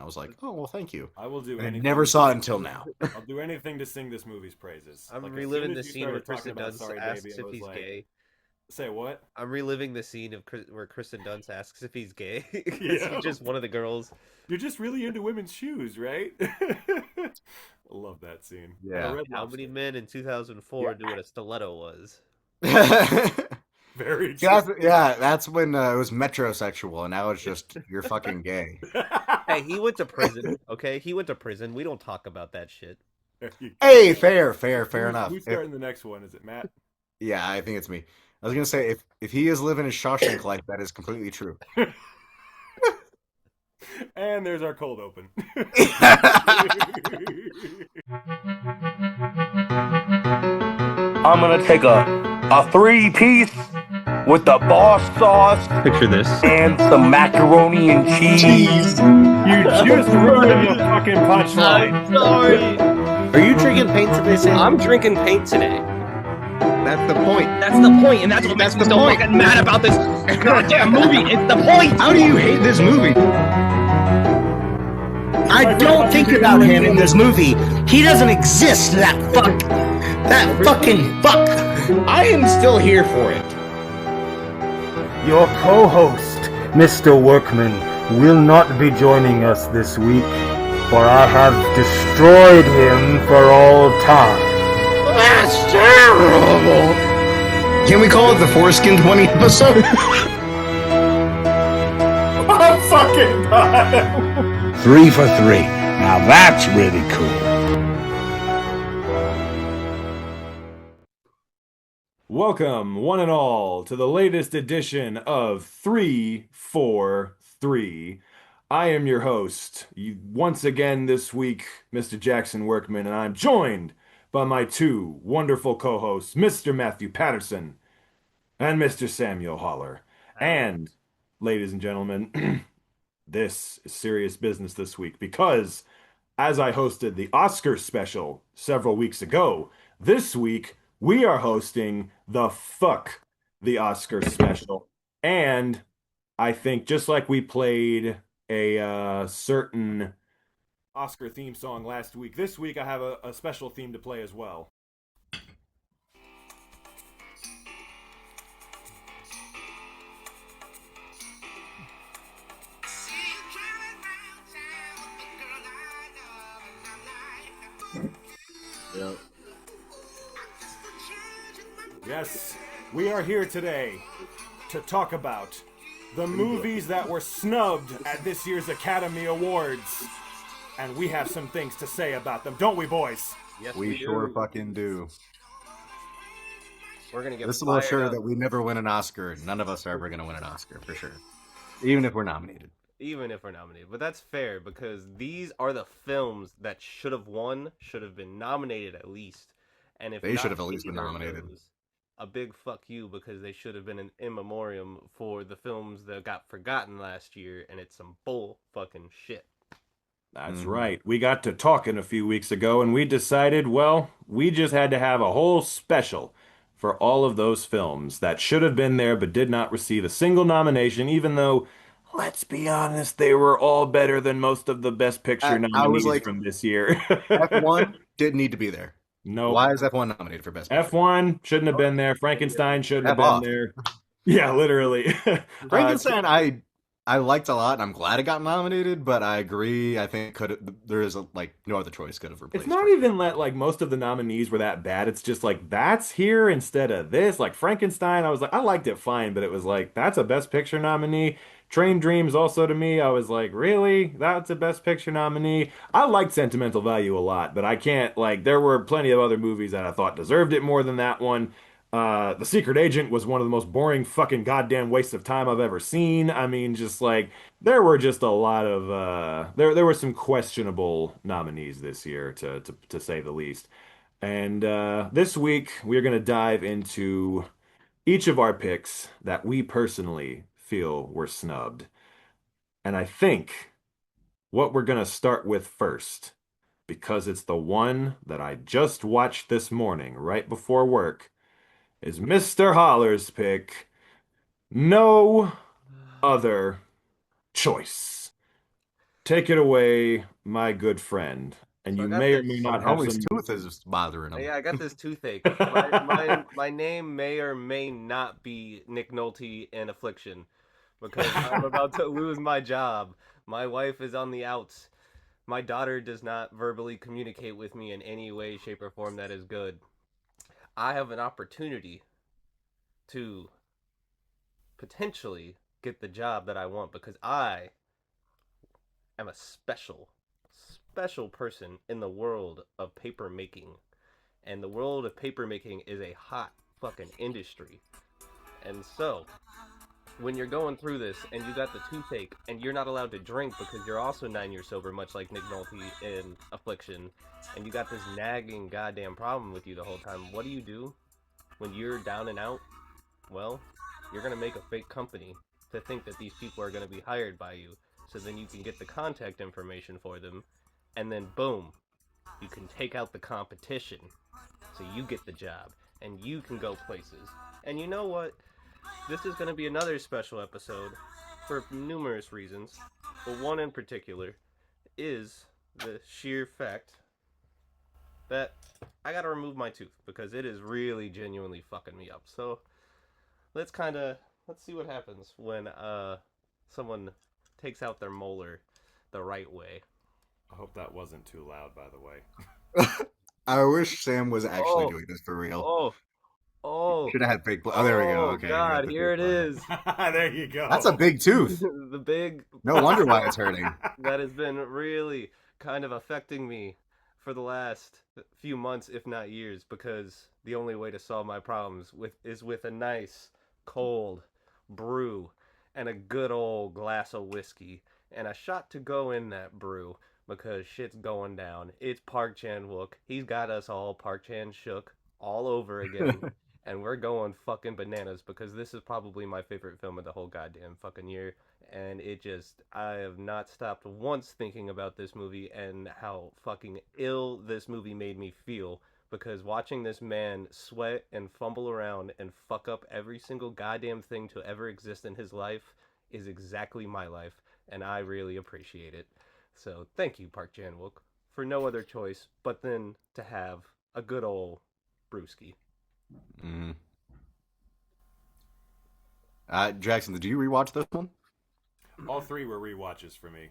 was like, oh, well, thank you. I will do And I anything. never saw it until now. I'll do anything to sing this movie's praises. I'm Like as soon reliving as the you scene where started talking Kristen about Dunst Sorry Baby, asks I if was he's like, gay. say what? I'm reliving the scene where Kristen Dunst asks if he's gay because Yeah. he's just one of the girls. You're just really into women's shoes, right? I love that scene. Yeah. Red How Lobster. many men in 2004 knew what a stiletto was? Very See, true. that's when it was metrosexual, and now it's just you're fucking gay. Hey, he went to prison. Okay, he went to prison. We don't talk about that shit. Hey, fair enough. Who's starting the next one? Is it Matt? Yeah, I think it's me. I was gonna say if he is living his Shawshank life, that is completely true. And there's our cold open. I'm gonna take a 3-piece with the boss sauce Picture this. and some macaroni and cheese. You just ruined the fucking punchline. Sorry. Are you drinking paint today, Sam? I'm drinking paint today. That's the point. That's the point, and that's what makes me so fucking mad about this goddamn movie. It's the point. How do you hate this movie? I don't think about him in this movie. He doesn't exist, that fuck. That fucking fuck. I am still here for it. Your co-host, Mr. Workman, will not be joining us this week, for I have destroyed him for all time. That's terrible. Can we call it the Foreskin 20 episode? I'm fucking done. 3 for 3. Now that's really cool. Welcome, one and all, to the latest edition of 343. I am your host, once again this week, Mr. Jackson Workman, and I'm joined by my two wonderful co-hosts, Mr. Matthew Patterson and Mr. Samuel Holler. And, ladies and gentlemen, this is serious business this week because, as I hosted the Oscar special several weeks ago, this week we are hosting the Fuck the Oscar special. And I think just like we played a certain Oscar theme song last week, this week I have a special theme to play as well. Yep. Yes, we are here today to talk about the movies that were snubbed at this year's Academy Awards. And we have some things to say about them, don't we, boys? Yes, We sure fucking do. We're gonna get This will assure fired that up. we never win an Oscar. None of us are ever gonna win an Oscar for sure, even if we're nominated. Even if we're nominated. But that's fair because these are the films that should have won, should have been nominated at least. And if They not should have at least been either of nominated. those, a big fuck you because they should have been an in memoriam for the films that got forgotten last year, and it's some bull fucking shit. That's right. We got to talking a few weeks ago and we decided, well, we just had to have a whole special for all of those films that should have been there but did not receive a single nomination, even though, let's be honest, they were all better than most of the Best Picture I was nominees like, from this year. F1 didn't need to be there. No. Why is F1 nominated for Best Picture? F1 shouldn't have been there. Frankenstein shouldn't have F off. been there. Yeah, literally. Frankenstein, I liked a lot, and I'm glad it got nominated. But I agree. I think there is like no other choice could have replaced. It's not even that like most of the nominees were that bad. It's just like that's here instead of this. Like Frankenstein, I was like I liked it fine, but it was like that's a Best Picture nominee. Train Dreams also to me, I was like, really? That's a Best Picture nominee. I liked Sentimental Value a lot, but I can't like there were plenty of other movies that I thought deserved it more than that one. The Secret Agent was one of the most boring fucking goddamn wastes of time I've ever seen. I mean, just like there were just a lot of there were some questionable nominees this year to say the least. And this week we're gonna dive into each of our picks that we personally feel were snubbed. And I think what we're gonna start with first, because it's the one that I just watched this morning right before work, is Mr. Holler's pick, No Other Choice. take it away, my good friend. And So I you got may or may this. not have Homie's some. tooth is bothering him. Yeah, I got this toothache. My name may or may not be Nick Nolte in Affliction because I'm about to lose my job. My wife is on the outs. My daughter does not verbally communicate with me in any way, shape, or form that is good. I have an opportunity to potentially get the job that I want because I am a special person in the world of paper making. And the world of paper making is a hot fucking industry. And so, when you're going through this and you got the toothache and you're not allowed to drink because you're also 9 years sober, much like Nick Nolte in Affliction, and you got this nagging goddamn problem with you the whole time, what do you do when you're down and out? Well, you're going to make a fake company to think that these people are going to be hired by you, so then you can get the contact information for them, and then boom, you can take out the competition. So you get the job, and you can go places. And you know what? This is going to be another special episode for numerous reasons, but one in particular is the sheer fact that I got to remove my tooth because it is really genuinely fucking me up. So let's see what happens when someone takes out their molar the right way. I hope that wasn't too loud, by the way. I wish Sam was actually doing this for real. Oh, Should have had fake. Oh, there we go. Okay, God, here it is. There you go. That's a big tooth. The big. No wonder why it's hurting. That has been really kind of affecting me for the last few months, if not years, because the only way to solve my problems is with a nice cold brew and a good old glass of whiskey and a shot to go in that brew because shit's going down. It's Park Chan-wook. He's got us all Park Chan shook all over again. And we're going fucking bananas because this is probably my favorite film of the whole goddamn fucking year. And I have not stopped once thinking about this movie and how fucking ill this movie made me feel. Because watching this man sweat and fumble around and fuck up every single goddamn thing to ever exist in his life is exactly my life. And I really appreciate it. So thank you, Park Chan-wook, for no other choice but then to have a good old brewski. Mm. Jackson, did you rewatch this one? All three were rewatches for me.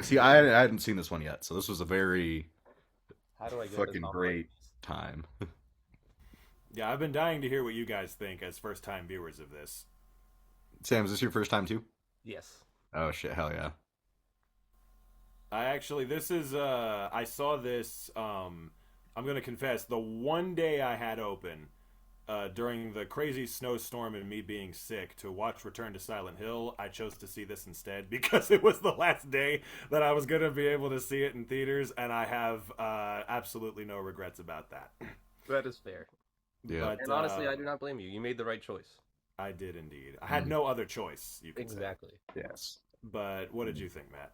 See, I hadn't seen this one yet, so this was a very How do I get fucking this off great time. Yeah, I've been dying to hear what you guys think as first-time viewers of this. Sam, is this your first time too? Yes. Oh shit, hell yeah. I saw this, I'm gonna confess, the one day I had open, during the crazy snowstorm and me being sick to watch Return to Silent Hill, I chose to see this instead because it was the last day that I was going to be able to see it in theaters, and I have absolutely no regrets about that. That is fair. Yeah. But, And honestly, I do not blame you. You made the right choice. I did indeed. I had no other choice, you could say. Exactly. Yes. But what did you think, Matt?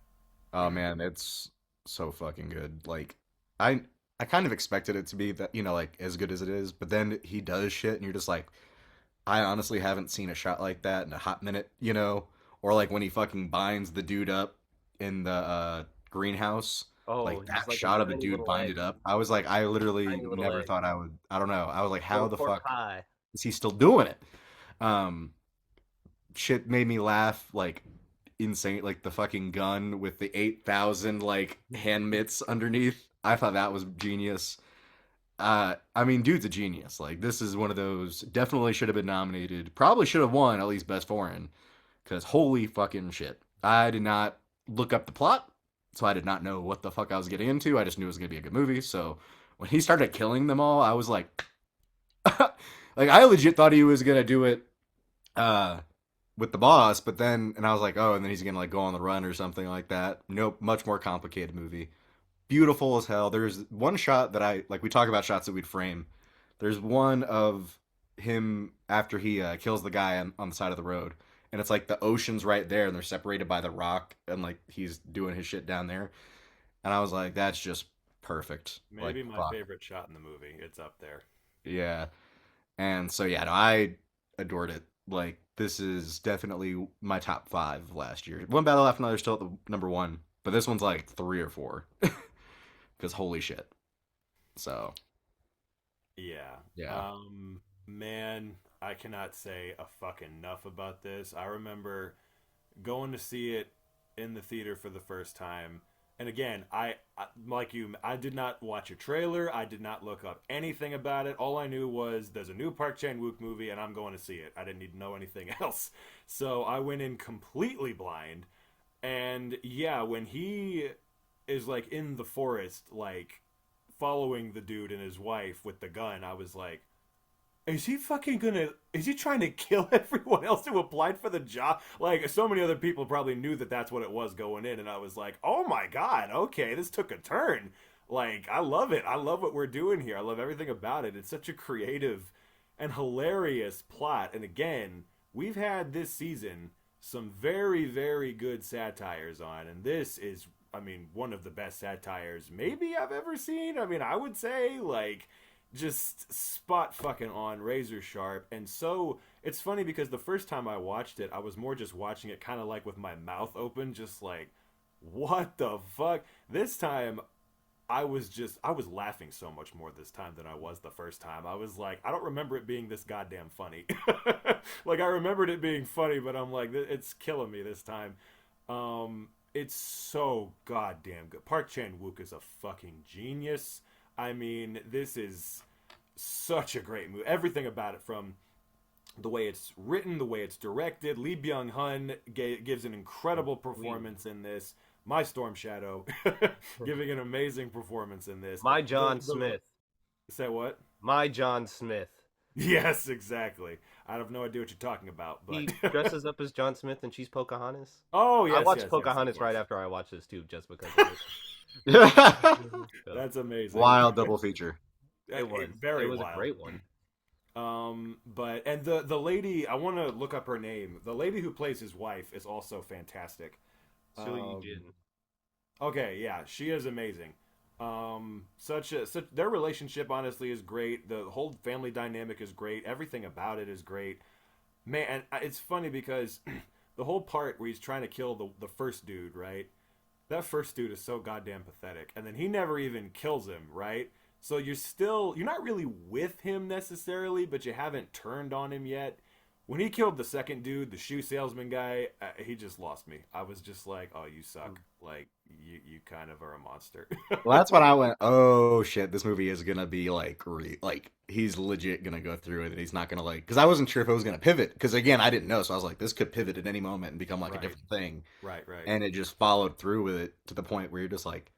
Oh man, it's so fucking good. Like, I kind of expected it to be that, like as good as it is, but then he does shit and you're just like, I honestly haven't seen a shot like that in a hot minute, or like when he fucking binds the dude up in the greenhouse. Oh, Like he's that like a shot of a tiny dude little binded egg. up. I was like, I literally Tiny little never egg. thought I would. I don't know. I was like, how the Pork fuck pie. is he still doing it? Shit made me laugh like insane. Like the fucking gun with the 8,000 like hand mitts underneath. I thought that was genius. I mean, dude's a genius. Like this is one of those. Definitely should have been nominated. Probably should have won at least best foreign. Because holy fucking shit, I did not look up the plot. So I did not know what the fuck I was getting into. I just knew it was gonna be a good movie. So when he started killing them all, I was like, like I legit thought he was gonna do it, with the boss. But then, and I was like, oh, and then he's gonna like go on the run or something like that. Nope, much more complicated movie. Beautiful as hell. There's one shot that I like. We talk about shots that we'd frame. There's one of him after he kills the guy on the side of the road, and it's like the ocean's right there, and they're separated by the rock, and like he's doing his shit down there. And I was like, that's just perfect. Maybe like, my favorite shot in the movie. It's up there. Yeah. And so yeah, no, I adored it. Like this is definitely my top 5 last year. One Battle After Another is still at the number 1, but this one's like 3 or 4 because holy shit. So Yeah. yeah. Man, I cannot say a fucking enough about this. I remember going to see it in the theater for the first time. And again, I like you, I did not watch a trailer. I did not look up anything about it. All I knew was there's a new Park Chan-wook movie and I'm going to see it. I didn't need to know anything else. So I went in completely blind. And yeah, when he is like in the forest, like following the dude and his wife with the gun, I was like, is he fucking gonna? Is he trying to kill everyone else who applied for the job? Like, so many other people probably knew that that's what it was going in, and I was like, oh my god, okay, this took a turn. Like, I love it. I love what we're doing here. I love everything about it. It's such a creative and hilarious plot. And again, we've had this season some very, very good satires on, and this is, I mean, one of the best satires maybe I've ever seen. I mean, I would say, like, just spot fucking on, razor sharp. And so it's funny because the first time I watched it, I was more just watching it kind of like with my mouth open, just like, what the fuck? This time I was laughing so much more this time than I was the first time. I was like, I don't remember it being this goddamn funny. Like, I remembered it being funny, but I'm like, it's killing me this time. It's so goddamn good. Park Chan-wook is a fucking genius. I mean, this is such a great movie. Everything about it, from the way it's written, the way it's directed. Lee Byung-hun gives an incredible performance in this. My Storm Shadow giving an amazing performance in this. My John Smith. Say what? My John Smith. Yes, exactly. I have no idea what you're talking about, but He dresses up as John Smith and she's Pocahontas. oh yes, I watched yes, Pocahontas yes, right yes. after I watched this too, just because of it. That's amazing. Wild double feature. It was very it was wild. a great one. But and the lady, I want to look up her name. The lady who plays his wife is also fantastic. Ye-jin. Okay, yeah, she is amazing. Such their relationship honestly is great. The whole family dynamic is great. Everything about it is great. Man, and it's funny because the whole part where he's trying to kill the first dude, right? That first dude is so goddamn pathetic. And then he never even kills him, right? So you're not really with him necessarily, but you haven't turned on him yet. When he killed the second dude, the shoe salesman guy, he just lost me. I was just like, oh, you suck. Like, you kind of are a monster. Well, that's when I went, oh shit, this movie is gonna be like, he's legit gonna go through it, and he's not gonna like, because I wasn't sure if it was gonna pivot, because again, I didn't know, so I was like, this could pivot at any moment and become like Right. a different thing, Right. and it just followed through with it to the point where you're just like,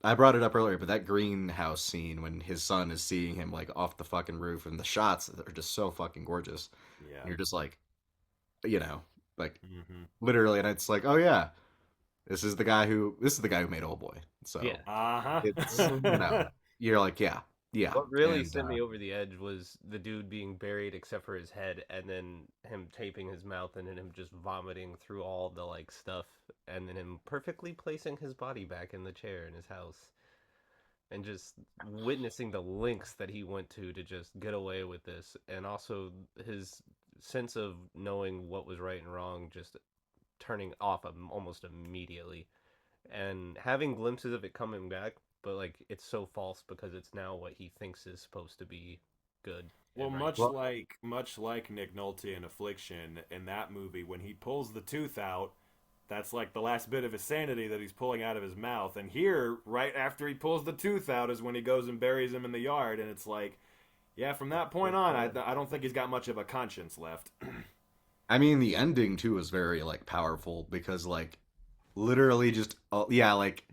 I brought it up earlier, but that greenhouse scene when his son is seeing him like off the fucking roof, and the shots are just so fucking gorgeous. Yeah. And you're just like, like Mm-hmm. literally, and it's like, oh yeah, this is the guy who made Old Boy. So Yeah. Uh-huh. it's you're like, yeah. What really and, sent me over the edge was the dude being buried except for his head, and then him taping his mouth, and then him just vomiting through all the like stuff, and then him perfectly placing his body back in the chair in his house, and just witnessing the lengths that he went to just get away with this, and also his sense of knowing what was right and wrong just turning off almost immediately, and having glimpses of it coming back. But like, it's so false because it's now what he thinks is supposed to be good. Well, and right. much like Nick Nolte in Affliction, in that movie, when he pulls the tooth out, that's like the last bit of his sanity that he's pulling out of his mouth. And here, right after he pulls the tooth out, is when he goes and buries him in the yard. And it's like, yeah, from that point on, I don't think he's got much of a conscience left. I mean, the ending too is very like powerful because like literally just like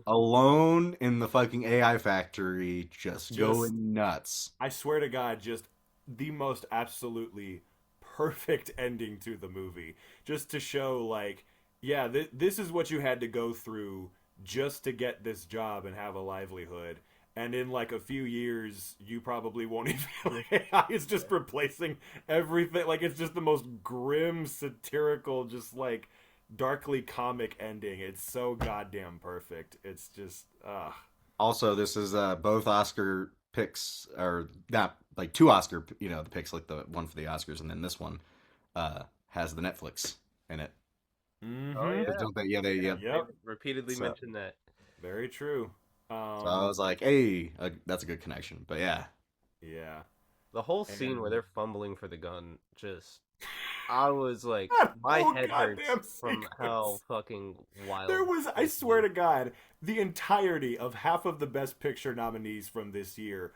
alone in the fucking AI factory, just going nuts. I swear to God, just the most absolutely perfect ending to the movie, just to show like, yeah, this is what you had to go through just to get this job and have a livelihood. And in like a few years, you probably won't even. AI is just replacing everything. Like, it's just the most grim, satirical, just like darkly comic ending. It's so goddamn perfect. It's just Also, this is both Oscar picks, or not like 2 Oscar, the picks, like the one for the Oscars, and then this one has the Netflix in it. Oh Mm-hmm. yeah, Don't they? Yeah, they. Yeah. Yep. they repeatedly So, mentioned that. Very true. so I was like, hey, that's a good connection. But yeah, Yeah. The whole scene where And they're fumbling for the gun, just I was like, that my whole head hurts goddamn from how sequence. fucking wild. There was, I this swear is. to God, the entirety of half of the Best Picture nominees from this year,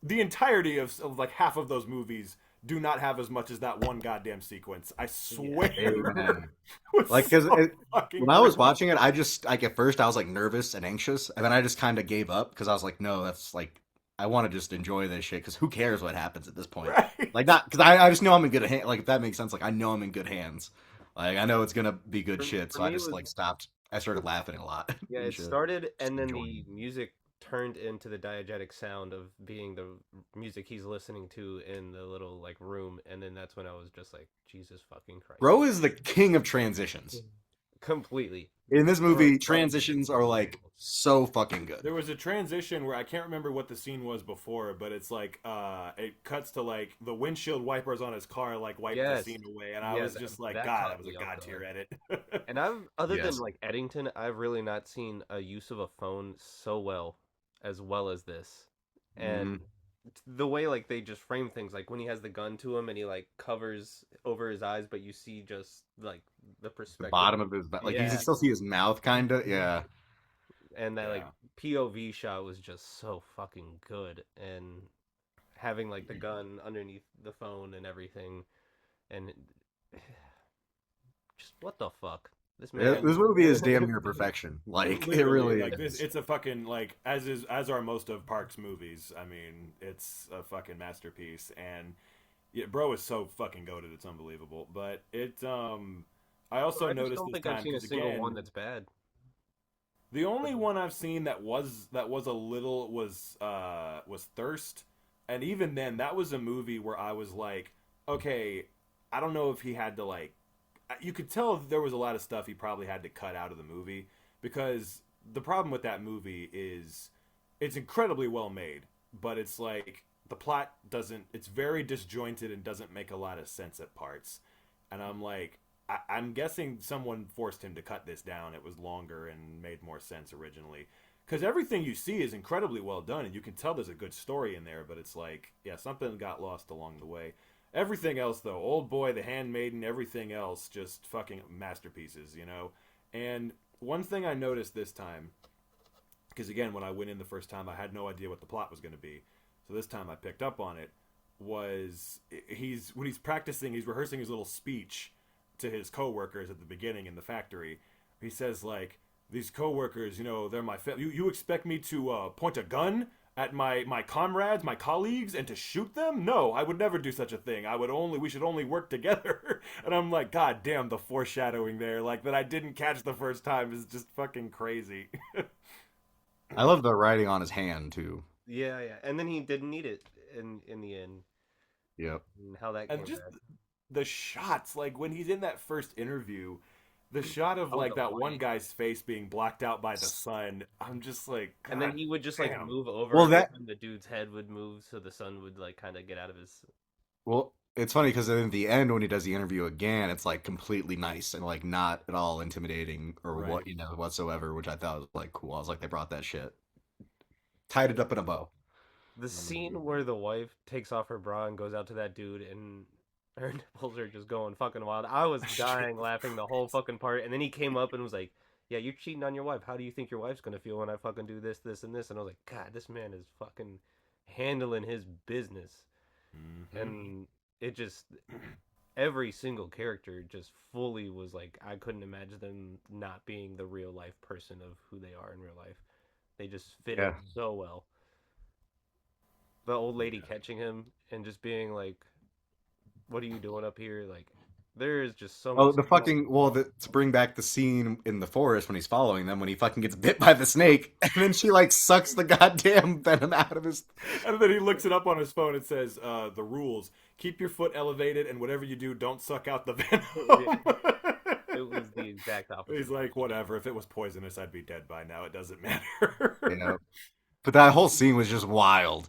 the entirety of like half of those movies do not have as much as that one goddamn sequence. I swear. amen. It was Like, because so fucking when I was great. watching it, I just like at first I was like nervous and anxious, and then I just kind of gave up because I was like, no, that's like I want to just enjoy this shit because who cares what happens at this point? Right. Like not because I just know I'm in good hands. Like if that makes sense, like I know I'm in good hands. Like I know it's gonna be good shit, For so I me, it just was like stopped. I started laughing a lot yeah. and It shit. started, Just and then enjoying the it. music turned into the diegetic sound of being the music he's listening to in the little like room, and then that's when I was just like, Jesus fucking Christ, Bro is the king of transitions. completely. In this So movie, fucking transitions are like so fucking good. There was a transition where I can't remember what the scene was before, but it's like it cuts to like the windshield wipers on his car like wipe the Yes. scene away, and I Yeah, was that- just like, that God, caught that was a me off god tier guard. edit. And I've, other than Yes. like Eddington, I've really not seen a use of a phone so well as this. And the way like they just frame things, like when he has the gun to him and he like covers over his eyes, but you see just like the The perspective. bottom of his like you Yeah. can still see his mouth, kind of. Yeah. And that like Yeah. POV shot was just so fucking good. And having like the gun underneath the phone and everything, and just what the fuck, this man. This movie is damn near perfection. Like it Literally, really like this, is. it's a fucking like as are most of Park's movies. I mean, it's a fucking masterpiece, and yeah, bro is so fucking goated. It's unbelievable. But I also I just noticed don't this think I've time seen a because single again, one that's bad. the only one I've seen that was a little was Thirst, and even then, that was a movie where I was like, okay, I don't know if he had to like, you could tell there was a lot of stuff he probably had to cut out of the movie because the problem with that movie is it's incredibly well made, but it's like the plot doesn't, it's very disjointed and doesn't make a lot of sense at parts, and I'm like, I'm guessing someone forced him to cut this down. It was longer and made more sense originally. Because everything you see is incredibly well done, and you can tell there's a good story in there, but it's like, yeah, something got lost along the way. Everything else, though, Old Boy, The Handmaiden, everything else, just fucking masterpieces, you know? And one thing I noticed this time, because again, when I went in the first time, I had no idea what the plot was going to be. So this time I picked up on it, was when he's practicing, he's rehearsing his little speech to his coworkers at the beginning in the factory. He says like, these coworkers, you know, they're my you expect me to point a gun at my comrades, my colleagues, and to shoot them? No, I would never do such a thing. We should only work together. And I'm like, God damn, the foreshadowing there, like that I didn't catch the first time is just fucking crazy. I love the writing on his hand too. Yeah, yeah. And then he didn't need it in the end. Yep. And how that came And just back. the shots, like when he's in that first interview, the shot of like the that one light. guy's face being blocked out by the sun, I'm just like, And then God he would just damn. like move over, Well, that- and the dude's head would move, so the sun would like kind of get out of his. Well, it's funny because in the end, when he does the interview again, it's like completely nice and like not at all intimidating or Right. what whatsoever, which I thought was like cool. I was like, they brought that shit, tied it up in a bow. The scene where the wife takes off her bra and goes out to that dude, and her nipples are just going fucking wild. I was dying laughing the whole fucking part, and then he came up and was like, "Yeah, you're cheating on your wife. How do you think your wife's gonna feel when I fucking do this, this, and this?" And I was like, "God, this man is fucking handling his business." Mhm. And it just every single character just fully was like, I couldn't imagine them not being the real life person of who they are in real life. They just fit in so well. The old lady catching him and just being like, "What are you doing up here?" Like, there is just so Oh, much. the fucking to bring back the scene in the forest when he's following them when he fucking gets bit by the snake and then she like sucks the goddamn venom out of his. And then he looks it up on his phone. It says, the rules: keep your foot elevated, and whatever you do, don't suck out the venom. It was the exact opposite. He's like, whatever. If it was poisonous, I'd be dead by now. It doesn't matter. You know, but that whole scene was just wild.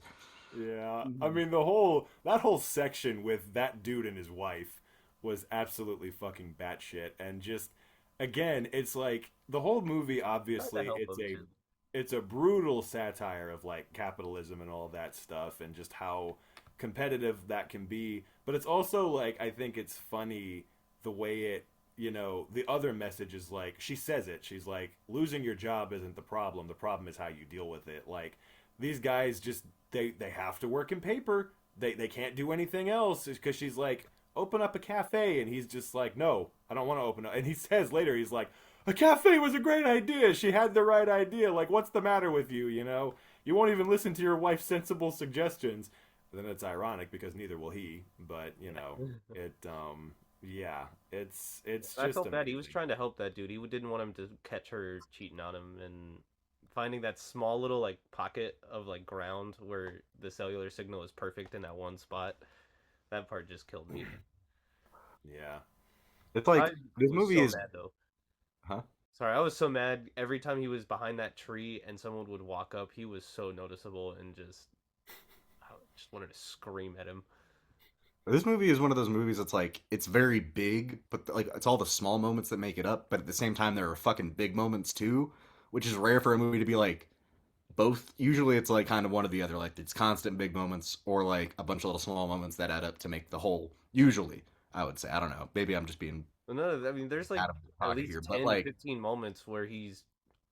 Yeah, I mean that whole section with that dude and his wife was absolutely fucking batshit, and just again, it's like the whole movie. Try to Obviously, help him too. it's a brutal satire of like capitalism and all that stuff, and just how competitive that can be. But it's also like I think it's funny the way it. The other message is like she says it. She's like, losing your job isn't the problem. The problem is how you deal with it. Like these guys just they have to work in paper. They can't do anything else because she's like, open up a cafe, and he's just like, no, I don't want to open up. And he says later, he's like, a cafe was a great idea. She had the right idea. Like, what's the matter with you? You won't even listen to your wife's sensible suggestions. Then it's ironic because neither will he. But it yeah, it's just. I felt bad. amazing. He was trying to help that dude. He didn't want him to catch her cheating on him, and finding that small little like pocket of like ground where the cellular signal is perfect in that one spot. That part just killed me. Yeah. It's like I this was movie so is, mad though. huh? Sorry, I was so mad every time he was behind that tree and someone would walk up. He was so noticeable and I just wanted to scream at him. This movie is one of those movies that's like it's very big, but like it's all the small moments that make it up. But at the same time, there are fucking big moments too, which is rare for a movie to be like both. Usually, it's like kind of one or the other. Like it's constant big moments or like a bunch of little small moments that add up to make the whole. Usually, I would say. I don't know. Maybe I'm just being No, I mean, there's like out of at pocket least here, 10 but to like 15 moments where he's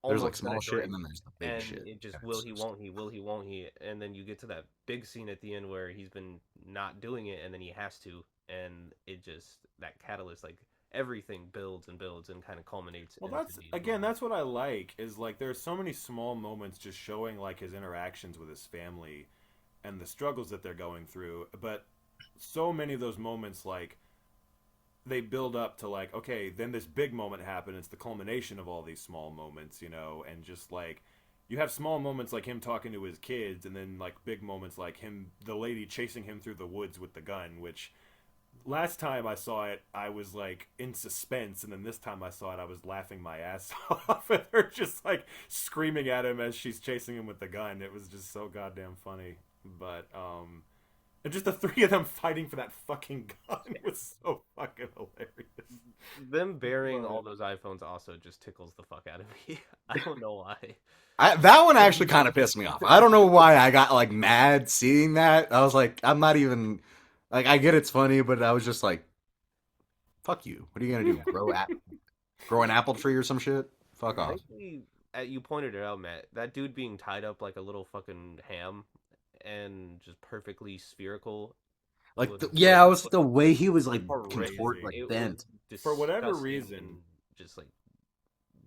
there's like almost gonna small shit drink, and then there's the big and shit. it just And will it's he, just- won't he, will he, won't he, and then you get to that big scene at the end where he's been not doing it and then he has to, and it just, that catalyst, like everything builds and builds and kind of culminates Well, into that's these again, moments. that's what I like is like there's so many small moments just showing like his interactions with his family and the struggles that they're going through, but so many of those moments like they build up to like okay, then this big moment happened. It's the culmination of all these small moments, and just like you have small moments like him talking to his kids, and then like big moments like the lady chasing him through the woods with the gun, which last time I saw it, I was like in suspense, and then this time I saw it, I was laughing my ass off at her just like screaming at him as she's chasing him with the gun. It was just so goddamn funny. But and just the three of them fighting for that fucking gun was so fucking hilarious. Them burying all those iPhones also just tickles the fuck out of me. I don't know why. that one actually kind of pissed me off. I don't know why I got like mad seeing that. I was like, I'm not even like I get it's funny, but I was just like, fuck you. What are you gonna do? Grow an apple tree or some shit? Fuck off. Actually, you pointed it out, Matt. That dude being tied up like a little fucking ham and just perfectly spherical. Like was yeah, I was the way he was like crazy. contort, like It bent. was For whatever disgusting reason. and just like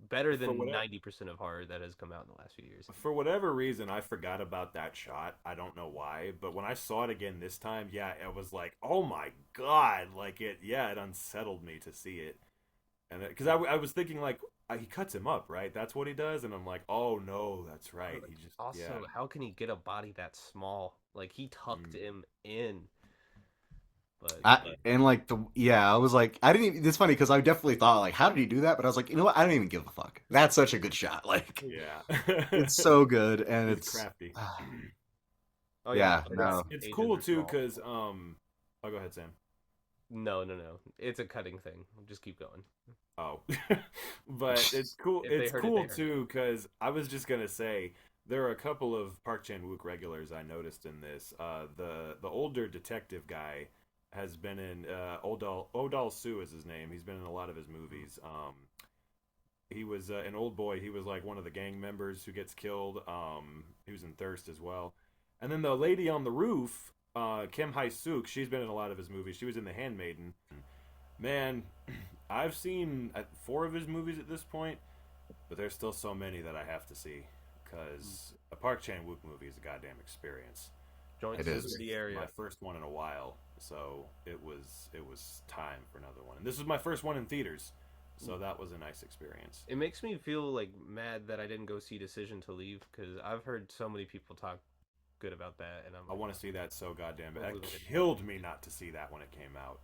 better than whatever- 90% of horror that has come out in the last few years. For whatever reason, I forgot about that shot. I don't know why, but when I saw it again this time, yeah, it was like, oh my god, like it unsettled me to see it, and because I was thinking like he cuts him up, right? That's what he does, and I'm like, oh no, that's right. He just Also, yeah. how can he get a body that small? Like he tucked him in. But And like I was like, I didn't even, it's funny because I definitely thought like, how did he do that? But I was like, you know what? I don't even give a fuck. That's such a good shot. Like, Yeah, it's so good, and it's it's crafty. oh yeah, the no. It's agents cool are too small. because oh, go ahead, Sam. No. It's a cutting thing. Just keep going. Oh, but it's cool. If they It's heard it, cool they heard too because I was just gonna say there are a couple of Park Chan-wook regulars I noticed in this. The older detective guy has been in Odal Soo is his name. He's been in a lot of his movies. He was an old boy. He was like one of the gang members who gets killed. He was in Thirst as well. And then the lady on the roof, Kim Hye-suk, she's been in a lot of his movies. She was in The Handmaiden. Man, I've seen 4 of his movies at this point, but there's still so many that I have to see because a Park Chan-wook movie is a goddamn experience. Joint It is. City area. My first one in a while, so it was time for another one. And this was my first one in theaters, so that was a nice experience. It makes me feel like mad that I didn't go see Decision to Leave because I've heard so many people talk good about that, and I want to see that so goddamn bad. Hopefully That they can- killed me not to see that when it came out.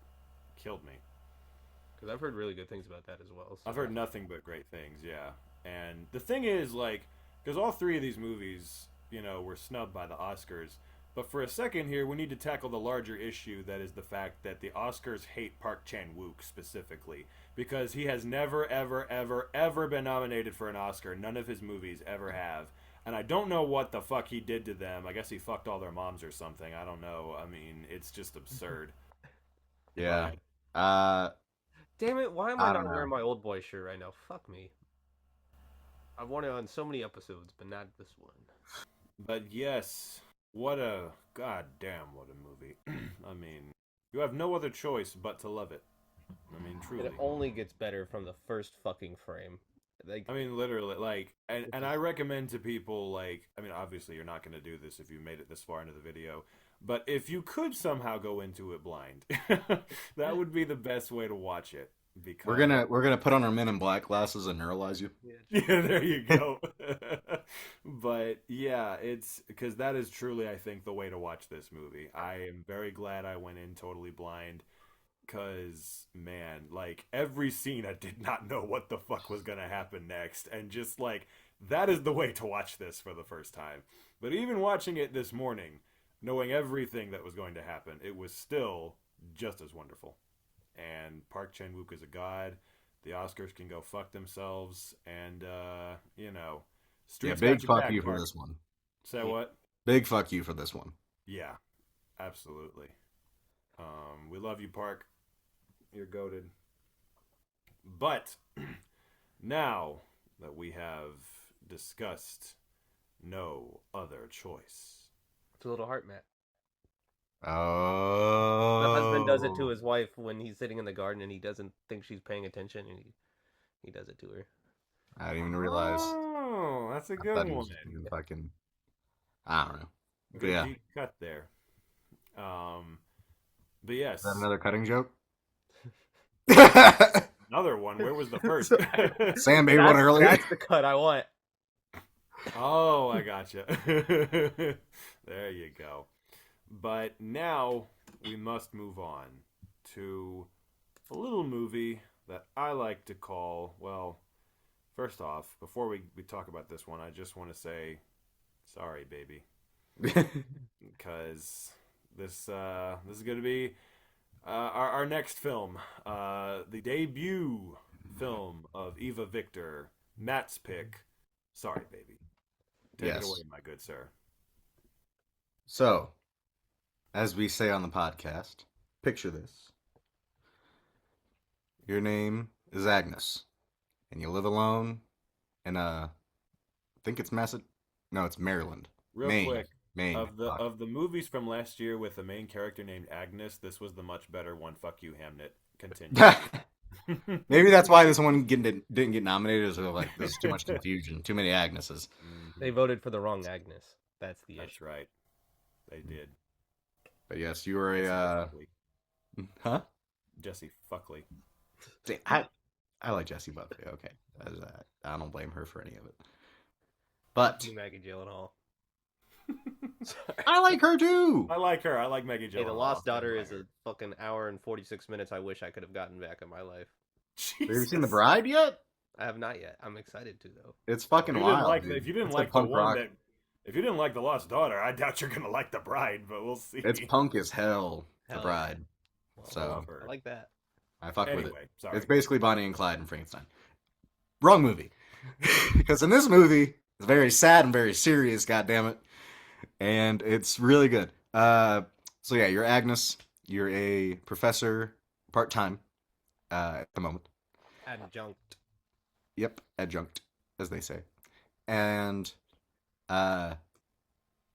Killed me. because I've heard really good things about that as well. So. I've heard nothing but great things, yeah. And the thing is, like, because all 3 of these movies, were snubbed by the Oscars, But for a second here, we need to tackle the larger issue that is the fact that the Oscars hate Park Chan-wook specifically. Because he has never, ever, ever, ever been nominated for an Oscar. None of his movies ever have. And I don't know what the fuck he did to them. I guess he fucked all their moms or something. I don't know. I mean, it's just absurd. Yeah. Damn it, why am I I don't not know. wearing my old boy shirt right now? Fuck me. I've worn it on so many episodes, but not this one. But yes, what a goddamn what a movie. I mean, you have no other choice but to love it. I mean, truly. It only gets better from the first fucking frame. Like, I mean, literally, like, and I recommend to people, like, I mean, obviously you're not going to do this if you made it this far into the video, but if you could somehow go into it blind, that would be the best way to watch it. Because We're gonna put on our Men in Black glasses and neuralize you. yeah, there you go. But yeah, it's because that is truly, I think, the way to watch this movie. I am very glad I went in totally blind. Because, man, like, every scene I did not know what the fuck was going to happen next. And just, like, that is the way to watch this for the first time. But even watching it this morning, knowing everything that was going to happen, it was still just as wonderful. And Park Chan-wook is a god. The Oscars can go fuck themselves. And, you know, Street's big got your fuck back, you for Park. this one. Say what? Big fuck you for this one. Yeah, absolutely. We love you, Park. You're goated. But now that we have discussed no other choice. it's a little heart, Matt. Oh. My husband does it to his wife when he's sitting in the garden and he doesn't think she's paying attention, and he does it to her. I didn't even realize. Oh, that's a I good thought he one. was being fucking. I don't know. Good Yeah. deep cut there. But yes, Is that another cutting joke? another one. Where was the first? Sam made one earlier. That's the cut I want. Oh, I gotcha. There you go. But now we must move on to a little movie that I like to call, well, first off, before we talk about this one, I just want to say, sorry, baby. Because this is going to be our next film, the debut film of Eva Victor, Matt's pick. Sorry, baby. Take it Yes. away, my good sir. So, as we say on the podcast, picture this. Your name is Agnes, and you live alone in I think it's it's Maryland. Real Maine. quick, Maine. Fuck. of the movies from last year with a main character named Agnes, this was the much better one. Fuck you, Hamnet. Continue. Maybe that's why this one didn't get nominated. Is like there's too much confusion, too many Agneses. They voted for the wrong Agnes. That's the That's issue. right. They did. But yes, you were Jesse a Fuckley. huh? Jesse Fuckley. See, I like Jessie Buckley. Okay, I don't blame her for any of it. But Maggie Gyllenhaal. I like her too. I like her. I like Maggie Gyllenhaal. Hey, The Lost Daughter is a fucking hour and 46 minutes I wish I could have gotten back in my life. Have you seen The Bride yet? I have not yet. I'm excited to, though. It's fucking wild. Dude. If you didn't It's like the punk one rock. if you didn't like The Lost Daughter, I doubt you're gonna like The Bride. But we'll see. It's punk as hell. The Hell Bride. Well, So I like that. I fuck with it. Anyway, sorry. It's basically Bonnie and Clyde and Frankenstein. Wrong movie. Because in this movie, it's very sad and very serious, goddammit. And it's really good. So yeah, you're Agnes. You're a professor part-time at the moment. Adjunct. Yep, adjunct, as they say. And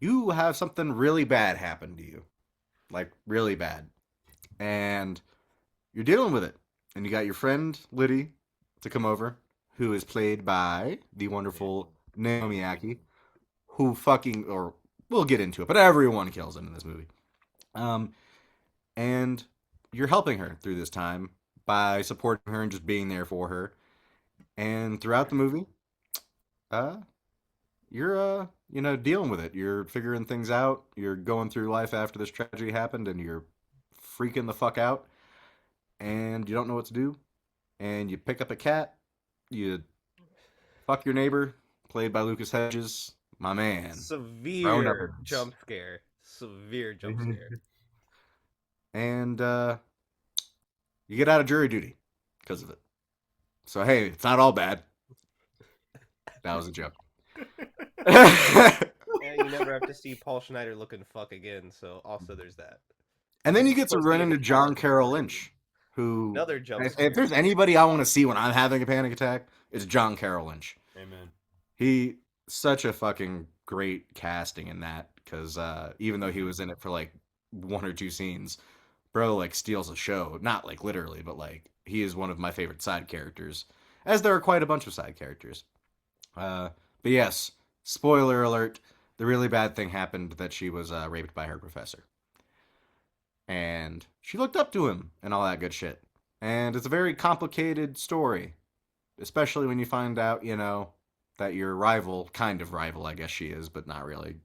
you have something really bad happen to you. Like, really bad. And you're dealing with it. And you got your friend, Liddy, to come over, who is played by the wonderful Naomi Aki, who fucking, or we'll get into it, but everyone kills him in this movie. And you're helping her through this time by supporting her and just being there for her. And throughout the movie, you're dealing with it. You're figuring things out. You're going through life after this tragedy happened, and you're freaking the fuck out. And you don't know what to do. And you pick up a cat. You fuck your neighbor, played by Lucas Hedges. My man. Severe Round-uppers. jump scare. Severe jump scare. And you get out of jury duty because of it. So hey, it's not all bad. That was a joke. And you never have to see Paul Schneider looking fuck again. So also there's that. And then you get to Supposed to run be into the John character. Carroll Lynch, who Another jump if scare. there's anybody I want to see when I'm having a panic attack, it's John Carroll Lynch. Amen. He such a fucking great casting in that because even though he was in it for like 1 or 2 scenes, bro like steals a show. Not like literally, but like he is one of my favorite side characters, as there are quite a bunch of side characters. But yes, spoiler alert: the really bad thing happened that she was raped by her professor, and she looked up to him and all that good shit. And it's a very complicated story, especially when you find out, you know, that your rival, kind of rival, I guess she is, but not really.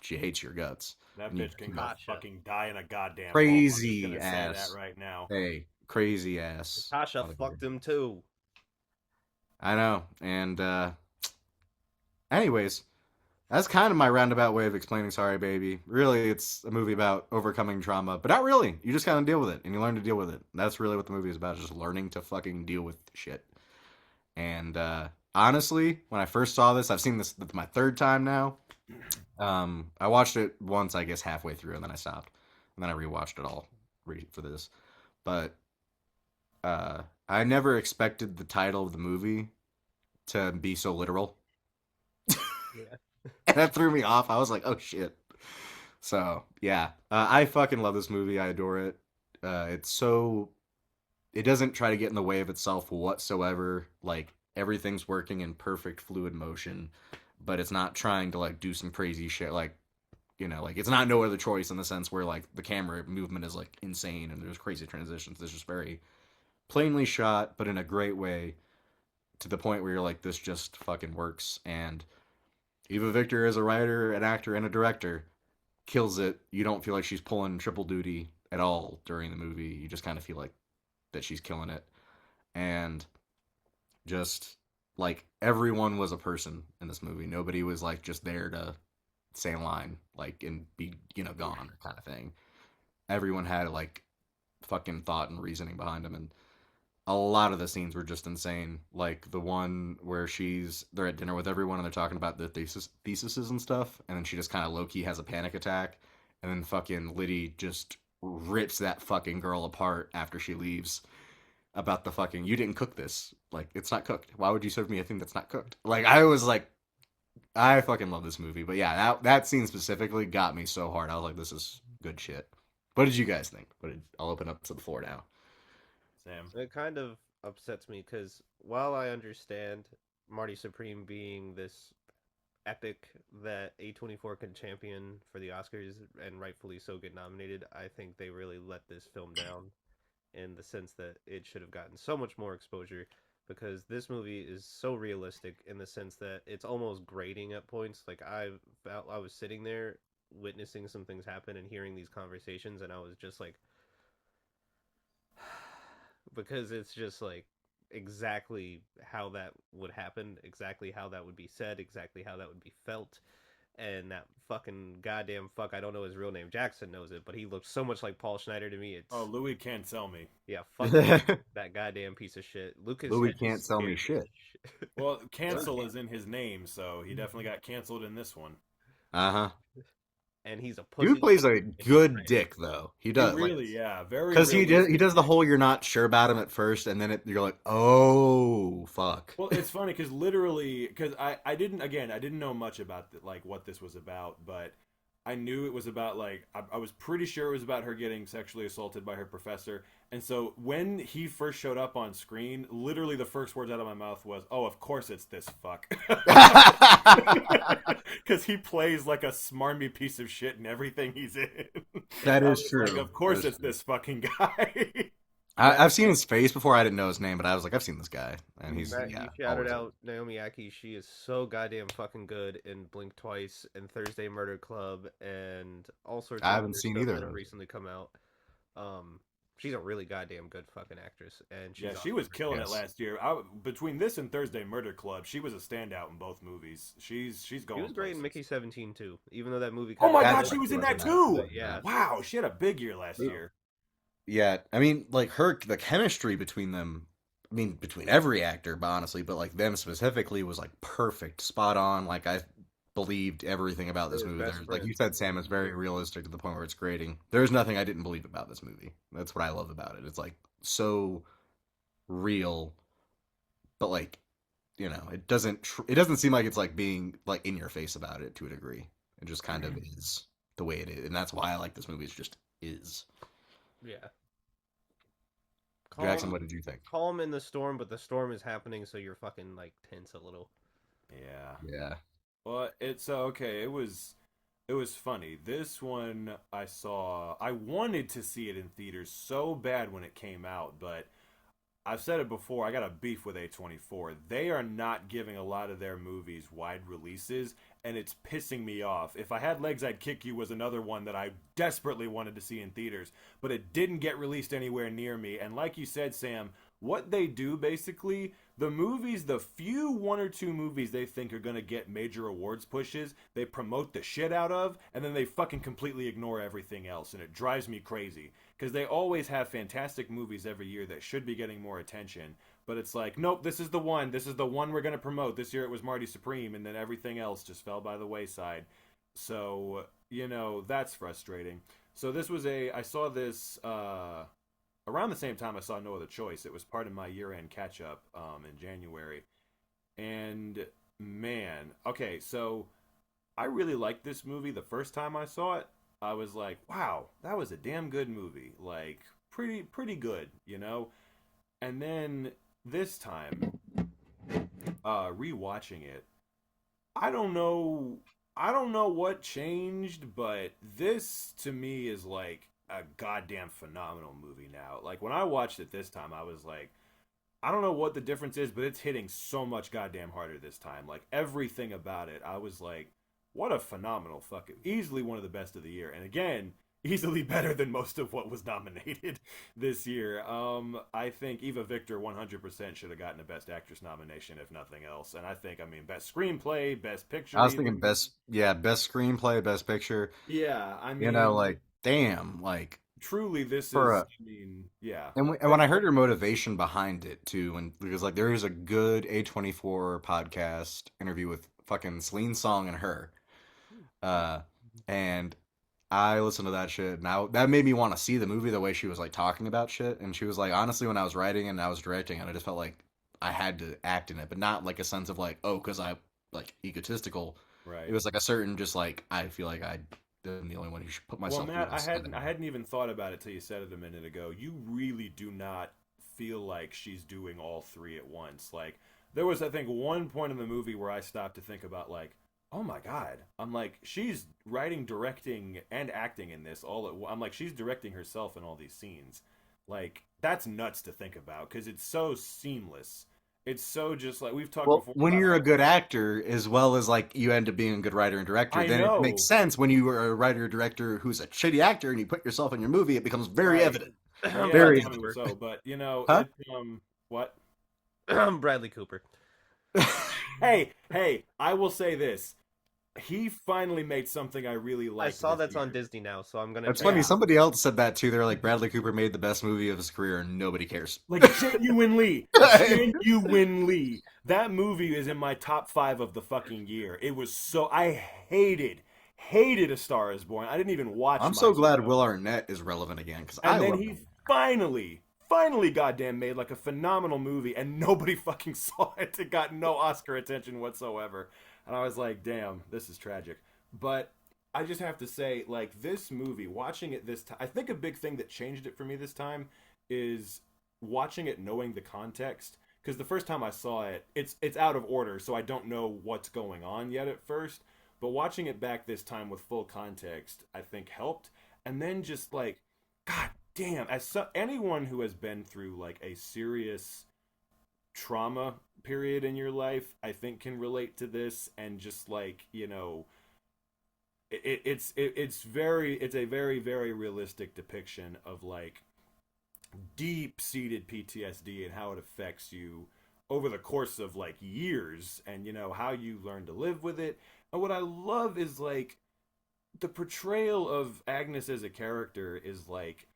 She hates your guts. That And you- bitch can go Gotcha. fucking die in a goddamn hole. Crazy I'm just gonna ass. say that right now. Hey, crazy ass. Tasha fucked him too. I know. And anyways, that's kind of my roundabout way of explaining Sorry Baby. Really, it's a movie about overcoming trauma, but not really. You just kind of deal with it, and you learn to deal with it. That's really what the movie is about, just learning to fucking deal with shit. And honestly, when I first saw this, I've seen this my 3rd time now. I watched it once, I guess, halfway through, and then I stopped. And then I rewatched it all for this. But I never expected the title of the movie to be so literal. Yeah. And that threw me off. I was like, oh shit. So, yeah. I fucking love this movie. I adore it. It's so... It doesn't try to get in the way of itself whatsoever. Like, everything's working in perfect fluid motion. But it's not trying to, like, do some crazy shit. Like, you know, like, it's not No Other Choice in the sense where, like, the camera movement is, like, insane and there's crazy transitions. It's just very plainly shot, but in a great way, to the point where you're like, this just fucking works. And Eva Victor, as a writer, an actor, and a director, kills it. You don't feel like she's pulling triple duty at all during the movie. You just kind of feel like that she's killing it. And just, like, everyone was a person in this movie. Nobody was, like, just there to say a line, like, and be, you know, gone kind of thing. Everyone had, like, fucking thought and reasoning behind them, and a lot of the scenes were just insane. Like the one where they're at dinner with everyone and they're talking about the theses and stuff, and then she just kind of low-key has a panic attack, and then fucking Liddy just rips that fucking girl apart after she leaves about the fucking, you didn't cook this. Like, it's not cooked. Why would you serve me a thing that's not cooked? Like, I was like, I fucking love this movie. But yeah, that scene specifically got me so hard. I was like, this is good shit. What did you guys think? I'll open up to the floor now. Sam. It kind of upsets me because while I understand Marty Supreme being this epic that A24 can champion for the Oscars and rightfully so get nominated, I think they really let this film down in the sense that it should have gotten so much more exposure, because this movie is so realistic in the sense that it's almost grating at points. Like, I was sitting there witnessing some things happen and hearing these conversations, and I was just like, because it's just like exactly how that would happen, exactly how that would be said, exactly how that would be felt. And that fucking goddamn fuck, I don't know his real name, Jackson knows it, but he looks so much like Paul Schneider to me. It's Louis can't sell me. Yeah, fuck that goddamn piece of shit. Louis can't sell me shit. Well, cancel is in his name, so he definitely got canceled in this one. Uh-huh. And he's a pussy. Dude plays a good dick, though. He does. Really, yeah. Very. Because he does the whole you're not sure about him at first, and then you're like, oh, fuck. Well, it's funny because literally, because I didn't know much about like what this was about, but I knew it was about, like, I was pretty sure it was about her getting sexually assaulted by her professor. And so when he first showed up on screen, literally the first words out of my mouth was, oh, of course it's this fuck. Because he plays like a smarmy piece of shit in everything he's in. That is true. Like, of course it's this fucking guy. I've seen his face before. I didn't know his name, but I was like, I've seen this guy. And he's, Matt, yeah. you shouted out Naomi Ackie. She is so goddamn fucking good in Blink Twice and Thursday Murder Club and all sorts of I haven't seen stuff either that of have those. recently come out. She's a really goddamn good fucking actress, and she's she was killing it Yes. last year. Between this and Thursday Murder Club, she was a standout in both movies. She's going. She was great in places. Mickey 17 too, even though that movie. Oh my kinda- god, she was in that too. But yeah, Wow, she had a big year last year. Yeah, I mean, like the chemistry between them. I mean, between every actor, but honestly, but like them specifically was like perfect, spot on. Like I believed everything about this They were movie. best There's, like you friends. said, Sam, it's very realistic to the point where it's grating. There's nothing I didn't believe about this movie. That's what I love about it. It's like so real, but like it doesn't seem like it's like being like in your face about it to a degree. It just kind of is the way it is, and that's why I like this movie. It just is. yeah. Jackson, what did you think? Calm in the storm, but the storm is happening, so you're fucking like tense a little. Yeah. Yeah. Well, it's okay. It was funny. This one I saw. I wanted to see it in theaters so bad when it came out, but I've said it before. I got a beef with A24. They are not giving a lot of their movies wide releases, and it's pissing me off. If I Had Legs, I'd Kick You was another one that I desperately wanted to see in theaters, but it didn't get released anywhere near me. And like you said, Sam, what they do basically, the few one or two movies they think are going to get major awards pushes, they promote the shit out of, and then they fucking completely ignore everything else, and it drives me crazy. Because they always have fantastic movies every year that should be getting more attention, but it's like, nope, this is the one we're going to promote. This year it was Marty Supreme, and then everything else just fell by the wayside. So, that's frustrating. So I saw this, around the same time I saw No Other Choice. It was part of my year-end catch-up in January. And, man, okay, so I really liked this movie the first time I saw it. I was like, wow, that was a damn good movie. Like, pretty good, And then this time, rewatching it, I don't know what changed, but this to me is like a goddamn phenomenal movie now. Like when I watched it this time, I was like, I don't know what the difference is, but it's hitting so much goddamn harder this time. Like everything about it, I was like, what a phenomenal fucking, easily one of the best of the year. And again, easily better than most of what was nominated this year. I think Eva Victor 100% should have gotten a Best Actress nomination, if nothing else. And I think, Best Screenplay, Best Picture. I was thinking best screenplay, best picture. Yeah, like, damn, like truly, this for is. Yeah. And when I heard her motivation behind it too, and because like there is a good A24 podcast interview with fucking Celine Song and her, and I listened to that shit. Now that made me want to see the movie the way she was like talking about shit, and she was like, honestly, when I was writing and I was directing it, I just felt like I had to act in it, but not like a sense of like, oh, because I like egotistical. Right. It was like a certain just like I feel like I'm the only one who should put myself. Well, Matt, I hadn't even thought about it till you said it a minute ago. You really do not feel like she's doing all three at once. Like there was, I think, one point in the movie where I stopped to think about like, oh my god, I'm like, she's writing, directing, and acting in this all at once. I'm like, she's directing herself in all these scenes. Like that's nuts to think about because it's so seamless. It's so just like we've talked before. When you're a good actor, as well as like you end up being a good writer and director, it makes sense. When you are a writer or director who's a shitty actor and you put yourself in your movie, it becomes very evident. Yeah, very evident. So, but huh? What? Bradley Cooper. Hey, I will say this. He finally made something I really liked. I saw that's on Disney now, so I'm gonna. That's funny. Somebody else said that too. They're like, Bradley Cooper made the best movie of his career, and nobody cares. Like genuinely, genuinely, that movie is in my top 5 of the fucking year. It was so I hated A Star Is Born. I didn't even watch. I'm so glad Will Arnett is relevant again because then he finally, goddamn, made like a phenomenal movie, and nobody fucking saw it. It got no Oscar attention whatsoever. And I was like, damn, this is tragic. But I just have to say, like, this movie, watching it this time, I think a big thing that changed it for me this time is watching it knowing the context. Because the first time I saw it, it's out of order, so I don't know what's going on yet at first. But watching it back this time with full context, I think helped. And then just like, god damn, anyone who has been through like a serious trauma period in your life, I think can relate to this. And just like, it's a very, very realistic depiction of like deep-seated PTSD and how it affects you over the course of like years, and how you learn to live with it. And what I love is like the portrayal of Agnes as a character is like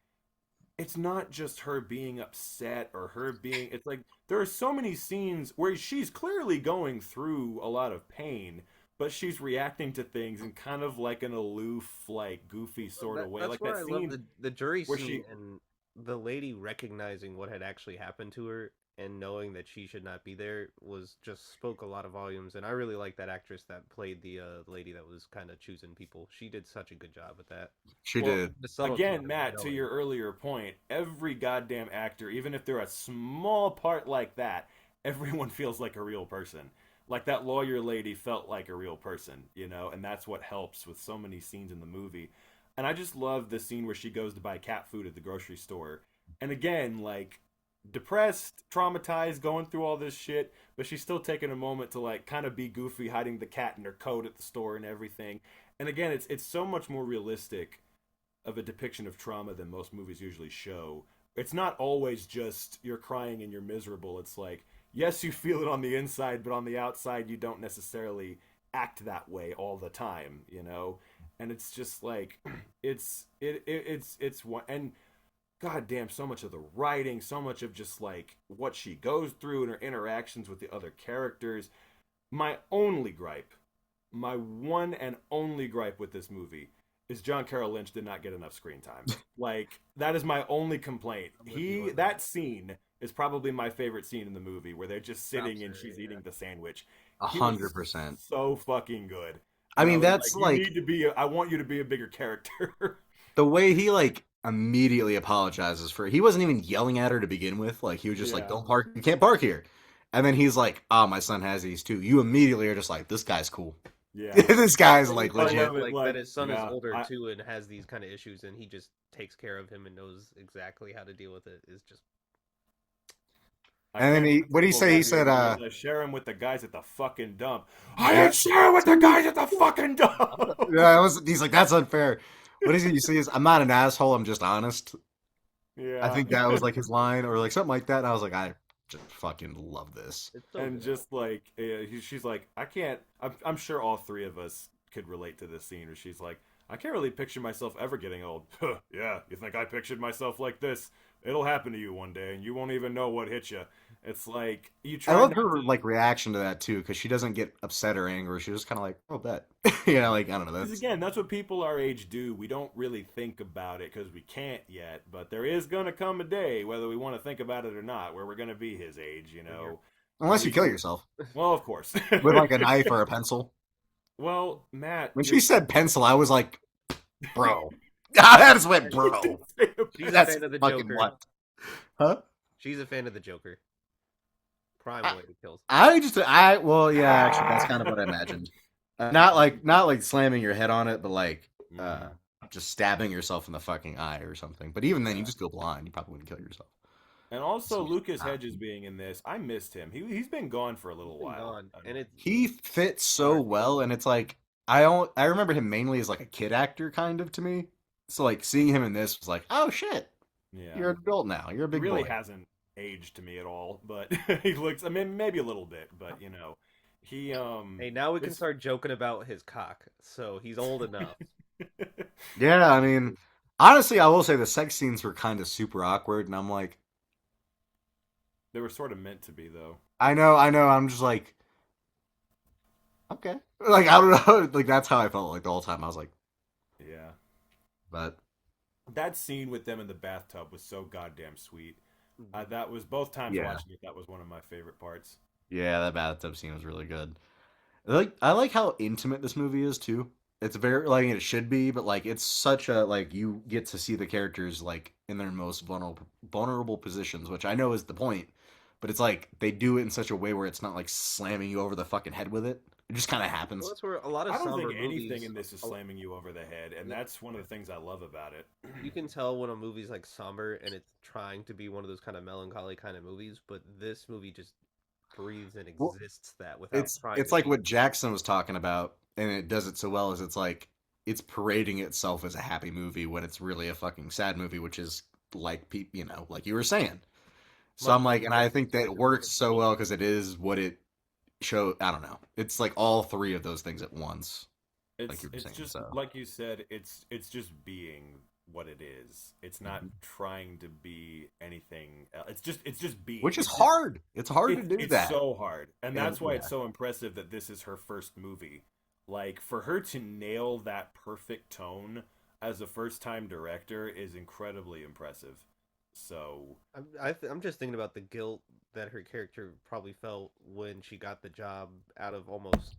it's not just her being upset or her being, it's like there are so many scenes where she's clearly going through a lot of pain, but she's reacting to things in kind of like an aloof, like goofy sort of way. That's Like where that I scene love the jury where scene she and the lady recognizing what had actually happened to her and knowing that she should not be there was just spoke a lot of volumes. And I really like that actress that played the lady that was kind of choosing people. She did such a good job with that. She Well, did. The subtlety again, of Matt, to knowing. your earlier point, every goddamn actor, even if they're a small part like that, everyone feels like a real person. Like that lawyer lady felt like a real person, and that's what helps with so many scenes in the movie. And I just love the scene where she goes to buy cat food at the grocery store. And again, like depressed, traumatized, going through all this shit, but she's still taking a moment to like kind of be goofy, hiding the cat in her coat at the store and everything. And again, it's so much more realistic of a depiction of trauma than most movies usually show. It's not always just you're crying and you're miserable. It's like, yes, you feel it on the inside, but on the outside you don't necessarily act that way all the time. And it's just like it's one. And goddamn, so much of the writing, so much of just like what she goes through and her interactions with the other characters. My only gripe, my one and only gripe with this movie is John Carroll Lynch did not get enough screen time. Like that is my only complaint. That scene is probably my favorite scene in the movie where they're just sitting and she's eating the sandwich. 100%. So fucking good. I mean, that's like you need to be. I want you to be a bigger character. the way he like immediately apologizes for it. He wasn't even yelling at her to begin with. Like he was just like, "Don't park. You can't park here." And then he's like, "Ah, my son has these too." You immediately are just like, "This guy's cool." Yeah, this guy's like I legit. love, like that his son is older I- too and has these kind of issues, and he just takes care of him and knows exactly how to deal with it. Is just And then what did he say? He said, I share him with the guys at the fucking dump. I ain't sharing with the guys at the fucking dump. yeah, he's like, that's unfair. What is it you say? Is I'm not an asshole. I'm just honest. Yeah, I think that was like his line or like something like that. And I was like, I just fucking love this. it's so and good. just like she's like, I can't. I'm sure all three of us could relate to this scene where she's like, I can't really picture myself ever getting old. Yeah, you think I pictured myself like this? It'll happen to you one day, and you won't even know what hit you. It's like you try. I love not her to- like reaction to that too, because she doesn't get upset or angry. She's just kind of like, "Oh, bet," like I don't know. Because That's again, that's what people our age do. We don't really think about it because we can't yet. But there is gonna come a day, whether we want to think about it or not, where we're gonna be his age. unless you kill yourself Well, of course. with like a knife or a pencil. Well, Matt, When she said pencil, I was like, "Bro," I just went, "Bro." She's a That's fan of the fucking Joker. what? Huh? She's a fan of the Joker. Prime way he kills. Well, yeah, actually, that's kind of what I imagined. Not like slamming your head on it, but like just stabbing yourself in the fucking eye or something. But even then, you just go blind. You probably wouldn't kill yourself. And also, Lucas Hedges being in this, I missed him. He's been gone for a little while. Gone. And it's He fits so well, and it's like I remember him mainly as like a kid actor, kind of to me. So like seeing him in this was like, oh shit, Yeah, you're an adult now. You're a big he really boy. hasn't aged to me at all. But he looks. I mean, maybe a little bit, but he hey, now we can it's- start joking about his cock. So he's old enough. Yeah, I mean, honestly, I will say the sex scenes were kind of super awkward, and I'm like, They were sort of meant to be, though. I know. I'm just like, okay, like I don't know, like that's how I felt like the whole time. I was like, Yeah. but That scene with them in the bathtub was so goddamn sweet. That was both times Yeah. watching it. That was one of my favorite parts. yeah, that bathtub scene was really good. I like how intimate this movie is too. It's very like it should be, but like it's such a like you get to see the characters like in their most vulnerable positions, which I know is the point. But it's like they do it in such a way where it's not like slamming you over the fucking head with it. It just kind of happens. Well, that's where a lot of I don't somber think anything movies, in this is slamming you over the head, and that's one of the things I love about it. you can tell when a movie's like somber and it's trying to be one of those kind of melancholy kind of movies, but this movie just breathes and Well, exists that without trying. It's to like be. what Jackson was talking about, and it does it so well. Is it's like it's parading itself as a happy movie when it's really a fucking sad movie, which is like people, like you were saying. So Much I'm like, and I think that respected works so person. well because it is what it show. I don't know. It's like all three of those things at once, like you were It's saying. just So like you said, it's just being what it is. It's not Mhm. trying to be anything else. It's just being. Which is It's just hard. It's hard to do it's that. so hard. And And that's why it's yeah, so impressive that this is her first movie. Like for her to nail that perfect tone as a first-time director is incredibly impressive. So, I'm just thinking about the guilt that her character probably felt when she got the job out of almost,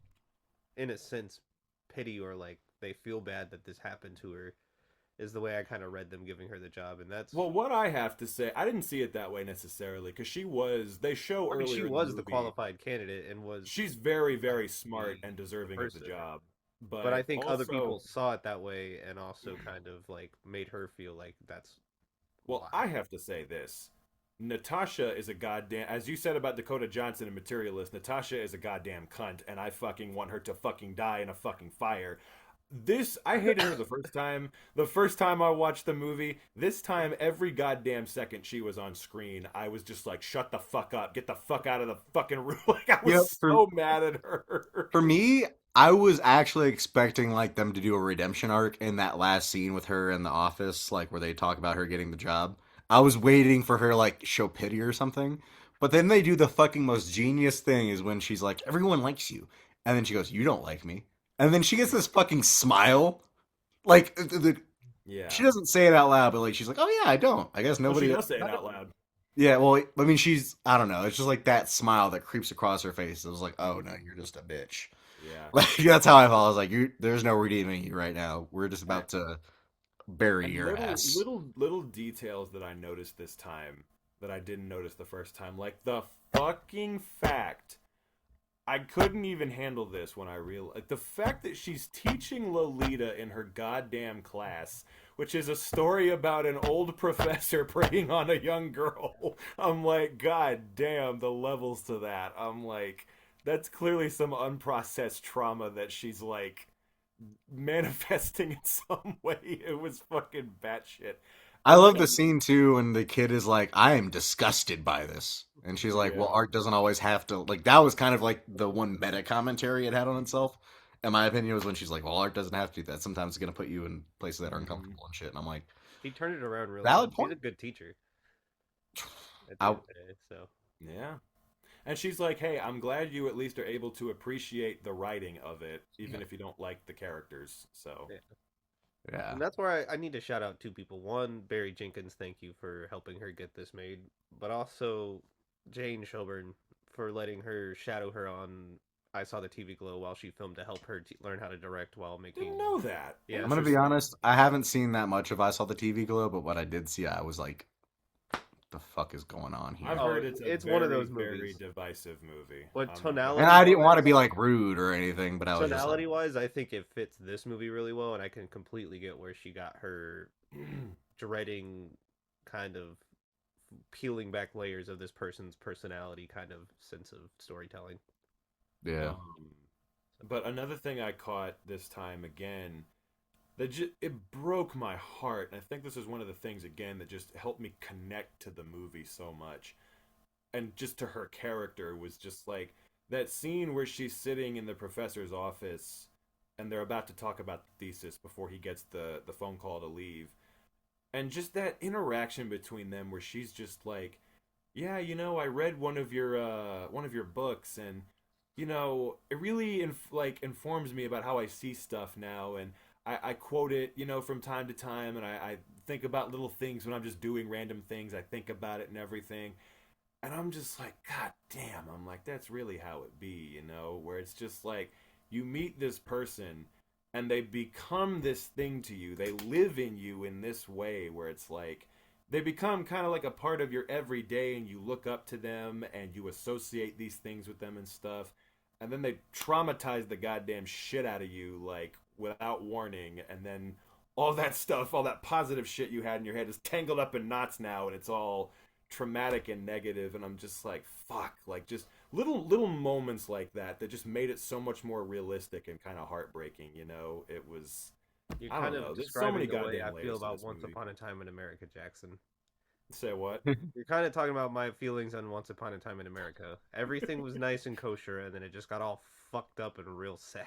in a sense, pity or like they feel bad that this happened to her is the way I kind of read them giving her the job, and that's. well, what I have to say, I didn't see it that way necessarily because they show I mean, she earlier in the was the movie qualified candidate and was she's very, like very smart the and deserving of the person. job. But I But think other people also, saw it that way and also kind of like made her feel like that's well, why. I have to say this. Natasha is a goddamn, as you said about Dakota Johnson and Materialist, Natasha is a goddamn cunt, and I fucking want her to fucking die in a fucking fire. This, I hated her the first time. The first time I watched the movie, this time, every goddamn second she was on screen, I was just like, shut the fuck up, get the fuck out of the fucking room. Like, I yeah. was so mad at her. For me, I was actually expecting like them to do a redemption arc in that last scene with her in the office, like where they talk about her getting the job. I was waiting for her like show pity or something. But then they do the fucking most genius thing is when she's like, "Everyone likes you," and then she goes, "You don't like me," and then she gets this fucking smile. Like Yeah. she doesn't say it out loud, but like she's like, "Oh yeah, I don't. I guess Well, she nobody." does say it out loud. Yeah, well, I mean, she's I don't know. It's just like that smile that creeps across her face. It was like, "Oh no, you're just a bitch." Yeah. Like that's how I felt. I was like, there's no redeeming you right now. We're just And, about to bury and your ass." little details that I noticed this time that I didn't notice the first time. Like the fucking fact I couldn't even handle this when I realized like, the fact that she's teaching Lolita in her goddamn class, which is a story about an old professor preying on a young girl. I'm like, God damn, the levels to that. I'm like, that's clearly some unprocessed trauma that she's like manifesting in some way. It was fucking batshit. I And then, love the scene too when the kid is like, "I am disgusted by this," and she's like, "Well, yeah. art doesn't always have to." Like that was kind of like the one meta commentary it had on itself. In my opinion, was when she's like, "Well, art doesn't have to do that. Sometimes it's gonna put you in places that are Mhm. uncomfortable and shit." And I'm like, She turned it around really well. valid She's a point. good teacher at the I end of the day. So Yeah. And she's like, "Hey, I'm glad you at least are able to appreciate the writing of it, even yeah, if you don't like the characters." So, yeah. yeah. And that's where I need to shout out two people. One, Barry Jenkins, thank you for helping her get this made, but also Jane Shelburne for letting her shadow her on I Saw the TV Glow while she filmed to help her learn how to direct while making. didn't know that. Yeah. I'm gonna be Interesting. honest. I haven't seen that much of I Saw the TV Glow, but what I did see, I was like, "The fuck is going on here?" I've Oh, heard it's a it's very, one of those very movies. divisive movie. But I'm not tonality- And I didn't want to be like rude or anything, but I was just Tonality like, wise, I think it fits this movie really well, and I can completely get where she got her dreading kind of peeling back layers of this person's personality kind of sense of storytelling. yeah. But another thing I caught this time again that it broke my heart, and I think this is one of the things again that just helped me connect to the movie so much, and just to her character was just like that scene where she's sitting in the professor's office, and they're about to talk about the thesis before he gets the phone call to leave, and just that interaction between them where she's just like, yeah, I read one of your books, and it really informs me about how I see stuff now, and I quote it from time to time, and I think about little things when I'm just doing random things. I think about it and everything, and I'm just like, God damn, I'm like, that's really how it be, where it's just like you meet this person and they become this thing to you. They live in you in this way where it's like they become kind of like a part of your everyday, and you look up to them and you associate these things with them and stuff. And then they traumatize the goddamn shit out of you, like without warning. And then all that stuff, all that positive shit you had in your head is tangled up in knots now, and it's all traumatic and negative. And I'm just like, fuck, like just little moments like that just made it so much more realistic and kind of heartbreaking. It was You're I kind don't know. of There's so many describing the way goddamn I layers feel to about this Once movie. Upon a Time in America, Jackson. Say what? You're kind of talking about my feelings on Once Upon a Time in America. Everything was nice and kosher, and then it just got all fucked up and real sad.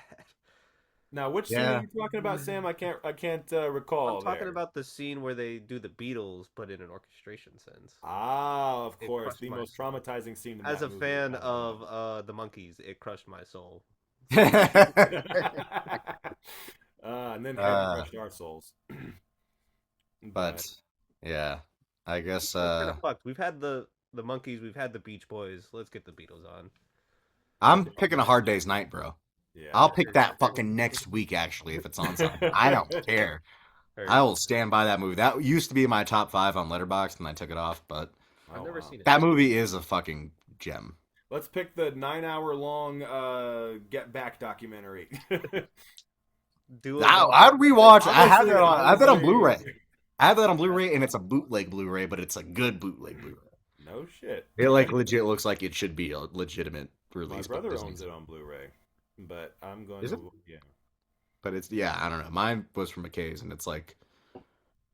Now, which scene Yeah. are you talking about, Sam? I can't recall. I'm talking there. about the scene where they do the Beatles, but in an orchestration sense. Ah, of It course, crushed the my most soul. traumatizing scene in As that a movie. fan of the Monkees, it crushed my soul. And then Heaven Uh, crushed our souls. but yeah, I guess We're kind of fucked. We've had the Monkees, we've had the Beach Boys. Let's get the Beatles on. I'm picking A Hard Day's Night, bro. Yeah. I'll pick that fucking next week, actually, if it's on something. I don't care. I will stand by that movie. That used to be my top 5 on Letterboxd, and I took it off, but I've never seen it. that movie is a fucking gem. Let's pick the 9-hour-long Get Back documentary. I'd rewatch. I have that on. I have that on Honestly- Blu-ray. I have that on Blu-ray, and it's a bootleg Blu-ray, but it's a good bootleg Blu-ray. No shit. It like legit looks like it should be a legitimate My release. brother but owns it on Blu-ray, but I'm going Is to. it? Yeah. But it's I don't know. Mine was from McKay's, and it's like.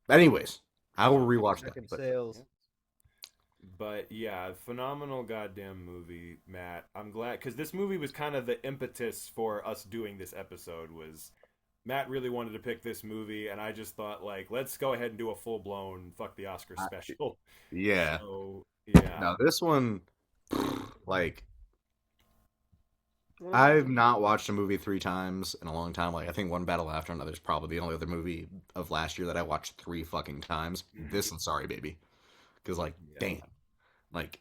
Anyways, I will rewatch that. But Sales. But yeah, phenomenal goddamn movie, Matt. I'm glad because this movie was kind of the impetus for us doing this episode. Was Matt really wanted to pick this movie, and I just thought like, let's go ahead and do a full blown fuck the Oscar special. yeah, So yeah, now this one, like, I've not watched a movie 3 times in a long time. Like, I think One Battle After Another is probably the only other movie of last year that I watched 3 fucking times. This and Sorry Baby, because like, damn, like,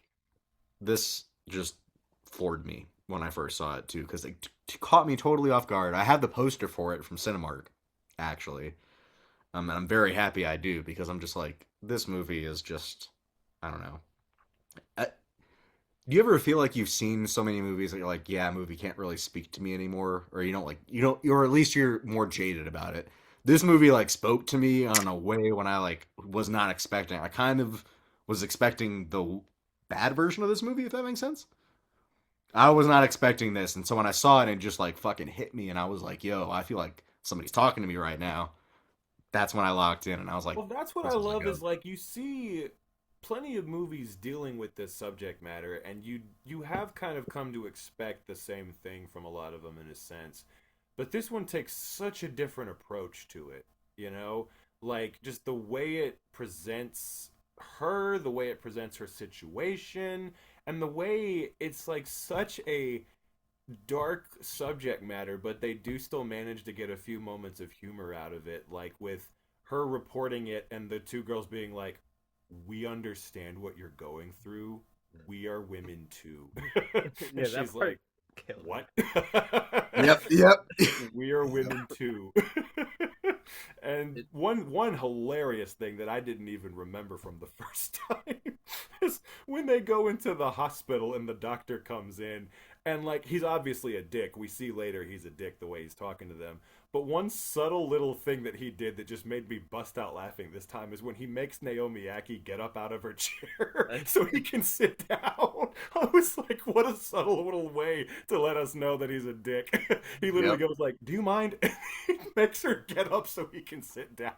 this just floored me when I first saw it too, because it caught me totally off guard. I have the poster for it from Cinemark, actually, and I'm very happy I do because I'm just like, this movie is just, I don't know. Do you ever feel like you've seen so many movies that you're like, yeah, a movie can't really speak to me anymore, or or at least you're more jaded about it? This movie like spoke to me on a way when I like was not expecting. I kind of was expecting the bad version of this movie, if that makes sense. I was not expecting this, and so when I saw it, it just like fucking hit me, and I was like, yo, I feel like somebody's talking to me right now. That's when I locked in, and I was like, well, that's what this I is love good. is like you see plenty of movies dealing with this subject matter, and you have kind of come to expect the same thing from a lot of them in a sense, but this one takes such a different approach to it. You know, like just the way it presents her, the way it presents her situation, and the way it's like such a dark subject matter, but they do still manage to get a few moments of humor out of it, like with her reporting it and the 2 girls being like, we understand what you're going through. We are women too. Yeah, that she's part like, killed me. what? Yep. We are women too. And one hilarious thing that I didn't even remember from the first time is when they go into the hospital and the doctor comes in, and like he's obviously a dick. We see later he's a dick the way he's talking to them. But one subtle little thing that he did that just made me bust out laughing this time is when he makes Naomi Aki get up out of her chair so he can sit down. I was like, what a subtle little way to let us know that he's a dick. He literally goes like, do you mind? And he makes her get up so he can sit down.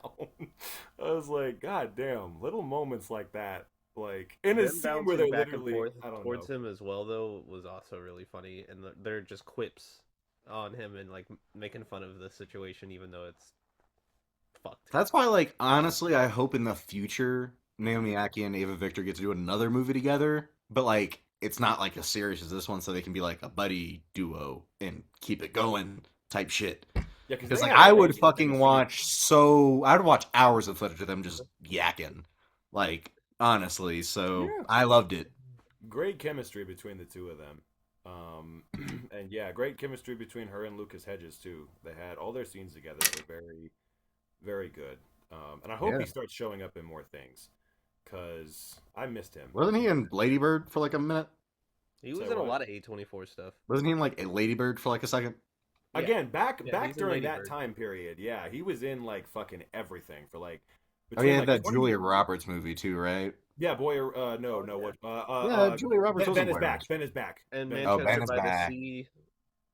I was like, God damn, little moments like that. Like in a Them scene where bouncing they're back and literally forth I don't towards know. him as well, though, was also really funny, and they're just quips on him and like making fun of the situation, even though it's fucked. That's why, like, honestly, I hope in the future Naomi Aki and Ava Victor get to do another movie together, but like it's not like as serious as this one, so they can be like a buddy duo and keep it going type shit. Yeah, Because like I would fucking watch I'd watch hours of footage of them just yakking, like honestly. So Yeah. I loved it. Great chemistry between the 2 of them. And yeah, great chemistry between her and Lucas Hedges too. They had all their scenes together were very, very good. And I hope he starts showing up in more things, cause I missed him. Wasn't he in Lady Bird for like a minute? He was Say in a what? lot of A24 stuff. Wasn't he in like a Lady Bird for like a second? Yeah. Again, back Yeah, he's in during Lady that Bird. time period, yeah, he was in like fucking everything for like. Oh yeah, like, that 20 Julia Roberts movie too, right? Yeah, boy, no, what? Yeah, Julia Roberts was Ben in is Boy back. Rogers. Ben is back. And Ben is Oh, Manchester Ben is by the back. Sea.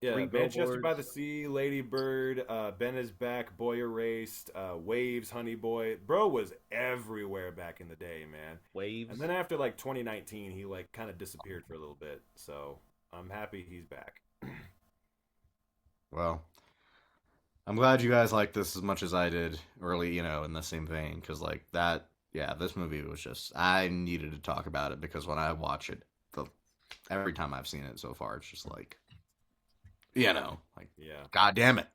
Yeah, 3 Manchester by the billboards. Sea, Lady Bird, Ben is Back, Boy Erased, Waves, Honey Boy. Bro was everywhere back in the day, man. And Waves. then after like 2019, he like kind of disappeared for a little bit. So I'm happy he's back. Well, I'm glad you guys liked this as much as I did early, in the same vein, because like that, yeah, this movie was just I needed to talk about it because when I watch it, every time I've seen it so far, it's just like, like, Yeah. God damn it.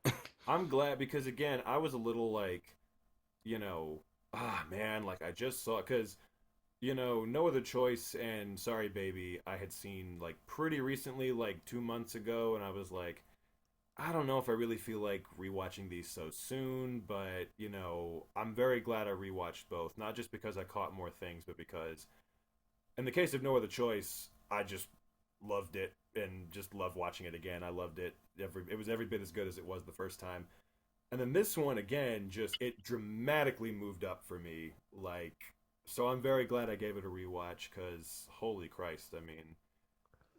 I'm glad because again, I was a little like, man, like I just saw because No Other Choice and Sorry Baby I had seen like pretty recently, like 2 months ago, and I was like, I don't know if I really feel like rewatching these so soon, but I'm very glad I rewatched both, not just because I caught more things, but because in the case of No Other Choice, I just loved it and just love watching it again. I loved it. It was every bit as good as it was the first time. And then this one again, just it dramatically moved up for me. Like, so I'm very glad I gave it a rewatch because holy Christ, I mean,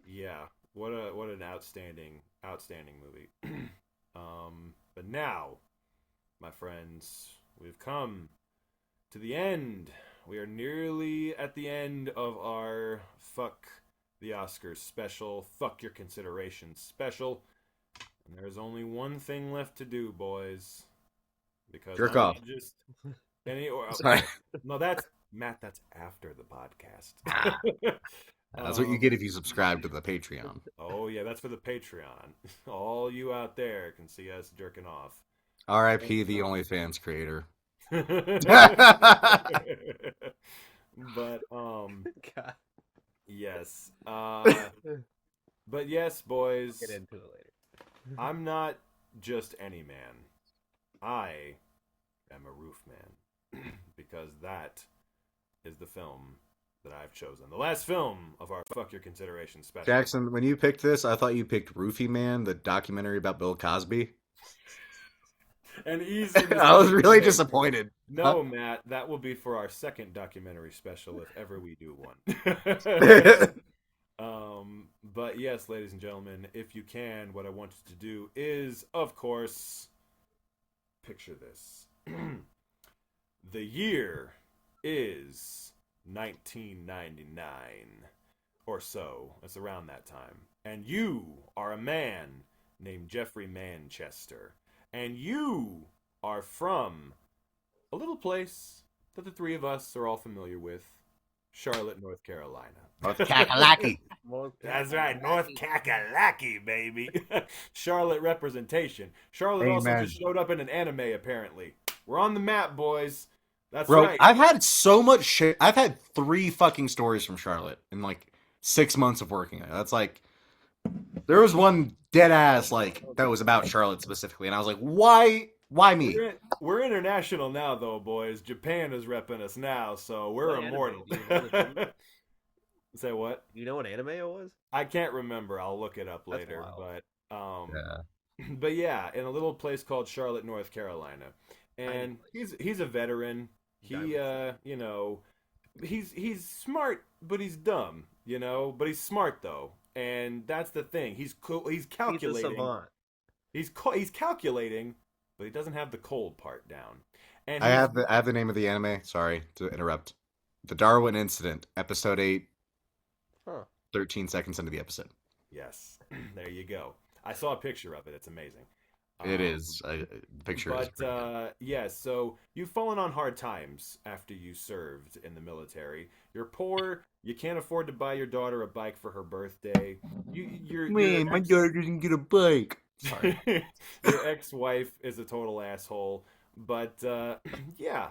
yeah, what an outstanding movie. But now, my friends, we've come to the end. We are nearly at the end of our Fuck the Oscars special, Fuck Your Consideration special. And there's only one thing left to do, boys. Because Jerk I'm off. not just any or Sorry. no, that's Matt, that's after the podcast. That's what you get if you subscribe to the Patreon. Oh yeah, that's for the Patreon. All you out there can see us jerking off. R.I.P. the OnlyFans creator. But God. yes. But yes, boys. Get into it later. I'm not just any man. I am a Roofman. Because that is the film that I've chosen. The last film of our Fuck Your Consideration special. Jackson, when you picked this, I thought you picked Roofie Man, the documentary about Bill Cosby. And easy. I was really disappointed. No, Matt, that will be for our second documentary special if ever we do one. But yes, ladies and gentlemen, if you can, what I want you to do is, of course, picture this. The year is 1999 or so. It's around that time. And you are a man named Jeffrey Manchester. And you are from a little place that the three of us are all familiar with, Charlotte, North Carolina. North Kakalaki. That's right, North Kakalaki, baby. Charlotte representation. Charlotte also Amen. just showed up in an anime, apparently. We're on the map, boys. That's Bro, right. I've had so much shit. I've had 3 fucking stories from Charlotte in like 6 months of working there. That's like, there was one dead ass like that was about Charlotte specifically, and I was like, why me? We're international now, though, boys. Japan is repping us now, so we're What immortal. anime? Say what? You know what anime it was? I can't remember. I'll look it up That's later. wild. But but yeah, in a little place called Charlotte, North Carolina, and he's a veteran. He he's smart, but he's dumb. But he's smart though, and that's the thing. He's cool. He's calculating. He's a savant. He's calculating, but he doesn't have the cold part down. And I have the name of the anime. Sorry to interrupt. The Darwin Incident, episode 8. Huh. 13 seconds into the episode. Yes, there you go. I saw a picture of it. It's amazing. It is. The picture is. But yes, so you've fallen on hard times after you served in the military. You're poor. You can't afford to buy your daughter a bike for her birthday. My daughter doesn't get a bike. Sorry. Your ex-wife is a total asshole. But yeah,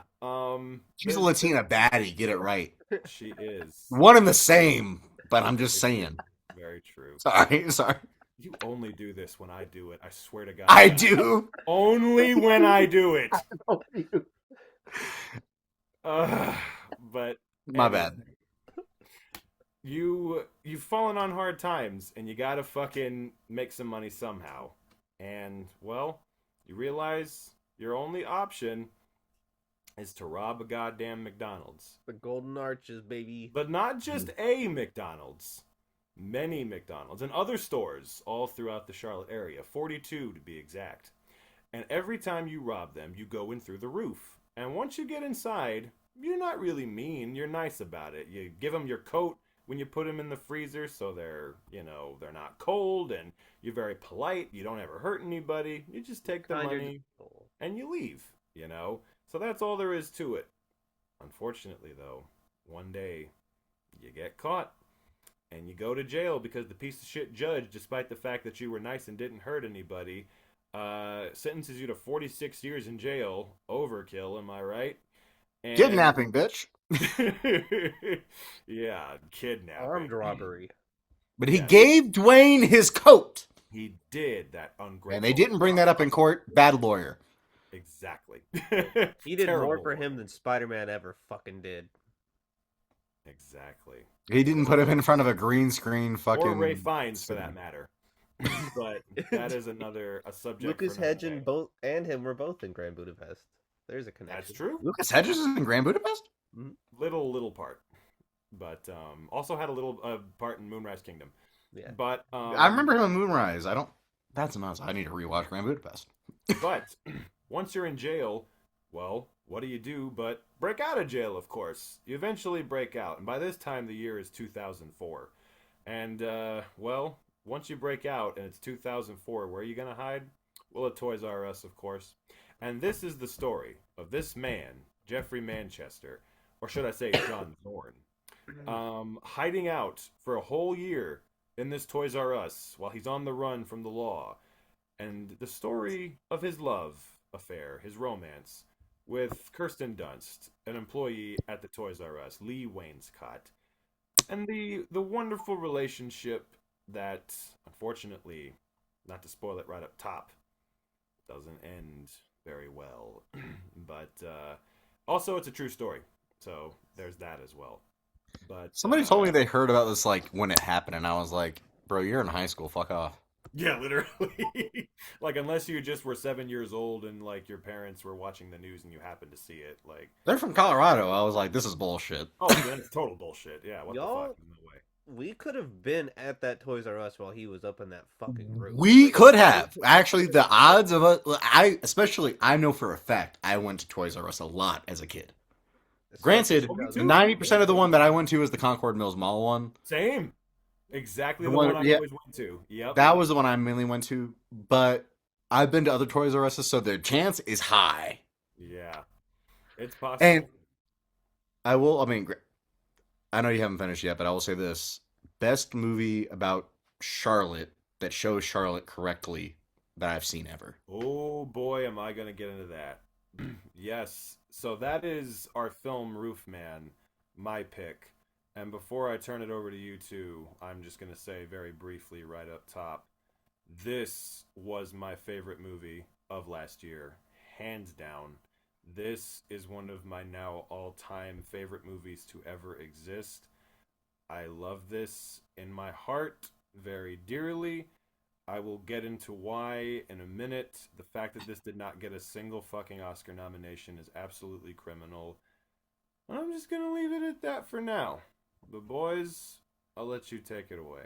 She's a Latina baddie. Get it right. she is. One and the same. But I'm just saying. Very true. Sorry. You only do this when I do it. I swear to God. I do. Only when I do it. But My bad. You've fallen on hard times, and you gotta fucking make some money somehow. And well, you realize your only option is to rob a goddamn McDonald's. The Golden Arches, baby. But not just a McDonald's. many McDonald's and other stores all throughout the Charlotte area, 42 to be exact. And every time you rob them, you go in through the roof. And once you get inside, you're not really mean. You're nice about it. You give them your coat when you put them in the freezer so they're not cold, and you're very polite. You don't ever hurt anybody. You just take the money and you leave. So that's all there is to it. Unfortunately, though, one day you get caught and you go to jail because the piece of shit judge, despite the fact that you were nice and didn't hurt anybody, sentences you to 46 years in jail. Overkill, am I right? And... Kidnapping, bitch. Yeah, kidnapping. Armed robbery. But he gave Dwayne his coat. He did, that ungrateful. And they didn't bring that up in court. Bad lawyer. Exactly. He did more for him than Spider-Man ever fucking did. Exactly. He didn't put him in front of a green screen fucking... Or Ray Fiennes, for that matter. But that is a subject. Lucas Hedge and him were both in Grand Budapest. There's a connection. That's true. Lucas Hedges is in Grand Budapest? Mm-hmm. Little part. But also had a little part in Moonrise Kingdom. Yeah. But I remember him in Moonrise. That's nuts. I need to rewatch Grand Budapest. But once you're in jail, well, what do you do but break out of jail, of course. You eventually break out. And by this time, the year is 2004. And, once you break out and it's 2004, where are you going to hide? Well, at Toys R Us, of course. And this is the story of this man, Jeffrey Manchester, or should I say John Thorne, hiding out for a whole year in this Toys R Us while he's on the run from the law. And the story of his love affair, his romance, with Kirsten Dunst, an employee at the Toys R Us, Lee Wainscott. And the wonderful relationship that, unfortunately, not to spoil it right up top, doesn't end very well. But also, it's a true story. So there's that as well. But somebody told me they heard about this when it happened, and I was like, bro, you're in high school, fuck off. Yeah, literally. Unless you just were 7 years old and your parents were watching the news and you happened to see it, they're from Colorado. I was like, this is bullshit. Oh, then it's total bullshit. Yeah, what the fuck? No way. We could have been at that Toys R Us while he was up in that fucking roof. We could have. Actually, the odds of us, I know for a fact, I went to Toys R Us a lot as a kid. Granted, 90% of the one that I went to was the Concord Mills Mall one. Same. Exactly the one I always went to. Yep. That was the one I mainly went to, but I've been to other Toys R Us, so the chance is high. Yeah. It's possible. And I know you haven't finished yet, but I will say this. Best movie about Charlotte that shows Charlotte correctly that I've seen ever. Oh boy, am I going to get into that. Yes. So that is our film Roofman, my pick. And before I turn it over to you two, I'm just going to say very briefly right up top, this was my favorite movie of last year, hands down. This is one of my now all-time favorite movies to ever exist. I love this in my heart very dearly. I will get into why in a minute. The fact that this did not get a single fucking Oscar nomination is absolutely criminal. I'm just going to leave it at that for now. The boys, I'll let you take it away.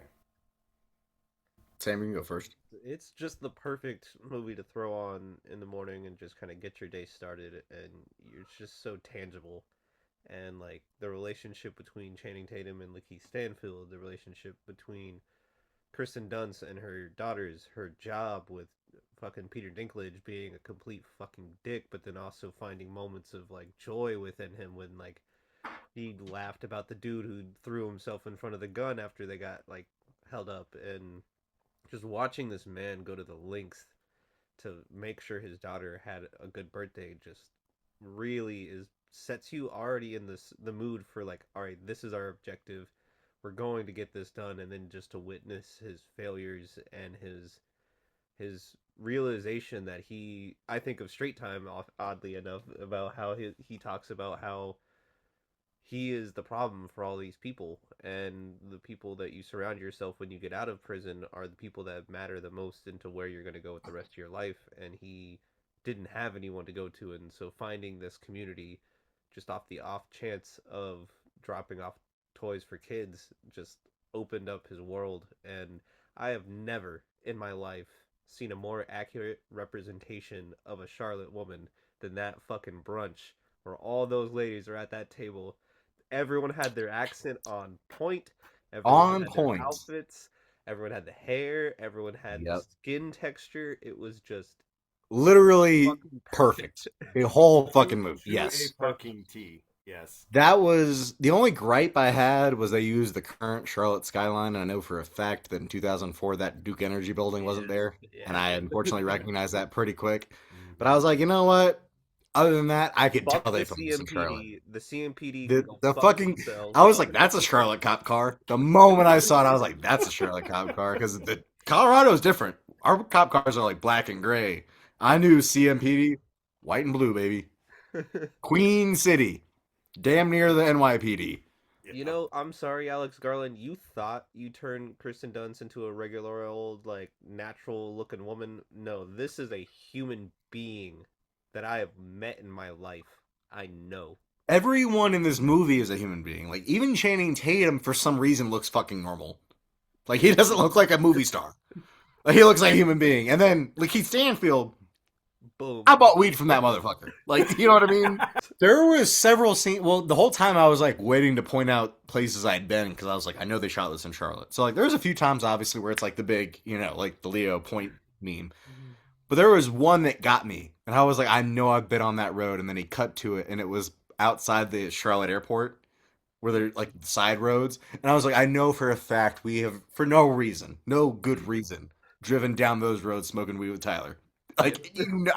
Sam, you can go first. It's just the perfect movie to throw on in the morning and just kind of get your day started, and it's just so tangible. And the relationship between Channing Tatum and Lakeith Stanfield, the relationship between Kirsten Dunst and her daughters, her job with fucking Peter Dinklage being a complete fucking dick, but then also finding moments of joy within him when he laughed about the dude who threw himself in front of the gun after they got held up, and just watching this man go to the lengths to make sure his daughter had a good birthday just really sets you already in the mood for all right, this is our objective, we're going to get this done. And then just to witness his failures and his realization that I think of Straight Time, oddly enough, about how he talks about how he is the problem for all these people, and the people that you surround yourself when you get out of prison are the people that matter the most into where you're going to go with the rest of your life. And he didn't have anyone to go to, and so finding this community just off the off chance of dropping off toys for kids just opened up his world, and I have never in my life seen a more accurate representation of a Charlotte woman than that fucking brunch where all those ladies are at that table. Everyone had their accent on point. Everyone On had their point. outfits. Everyone had the hair. Everyone had the Yep. skin texture. It was just Literally fucking perfect. The whole fucking movie. To Yes. a fucking T. Yes. That was the only gripe I had was they used the current Charlotte skyline. And I know for a fact that in 2004 that Duke Energy building wasn't there, Yeah. and I unfortunately recognized that pretty quick. But I was like, you know what? Other than that, I could Fuck tell the they filmed this in Charlotte. CMPD. The CMPD. The, can go the fuck fucking themselves. I was like, that's a Charlotte cop car. The moment I saw it, I was like, that's a Charlotte cop car because the Colorado is different. Our cop cars are like black and gray. I knew CMPD, white and blue, baby. Queen City, damn near the NYPD. You know, I'm sorry, Alex Garland. You thought you turned Kristen Dunst into a regular old, like, natural-looking woman. No, this is a human being that I have met in my life. I know. Everyone in this movie is a human being. Like, even Channing Tatum, for some reason, looks fucking normal. Like, he doesn't look like a movie star. Like, he looks like a human being. And then, like, Keith Stanfield, Boom. I bought weed from that motherfucker. Like, you know what I mean? There was several scenes. Well, the whole time I was, like, waiting to point out places I'd been because I was like, I know they shot this in Charlotte. So, like, there's a few times, obviously, where it's, like, the big, you know, like, the Leo Point meme. But there was one that got me. And I was like, I know I've been on that road. And then he cut to it, and it was outside the Charlotte airport where they're like side roads. And I was like, I know for a fact we have, for no reason, no good reason, driven down those roads smoking weed with Tyler. Like, you know,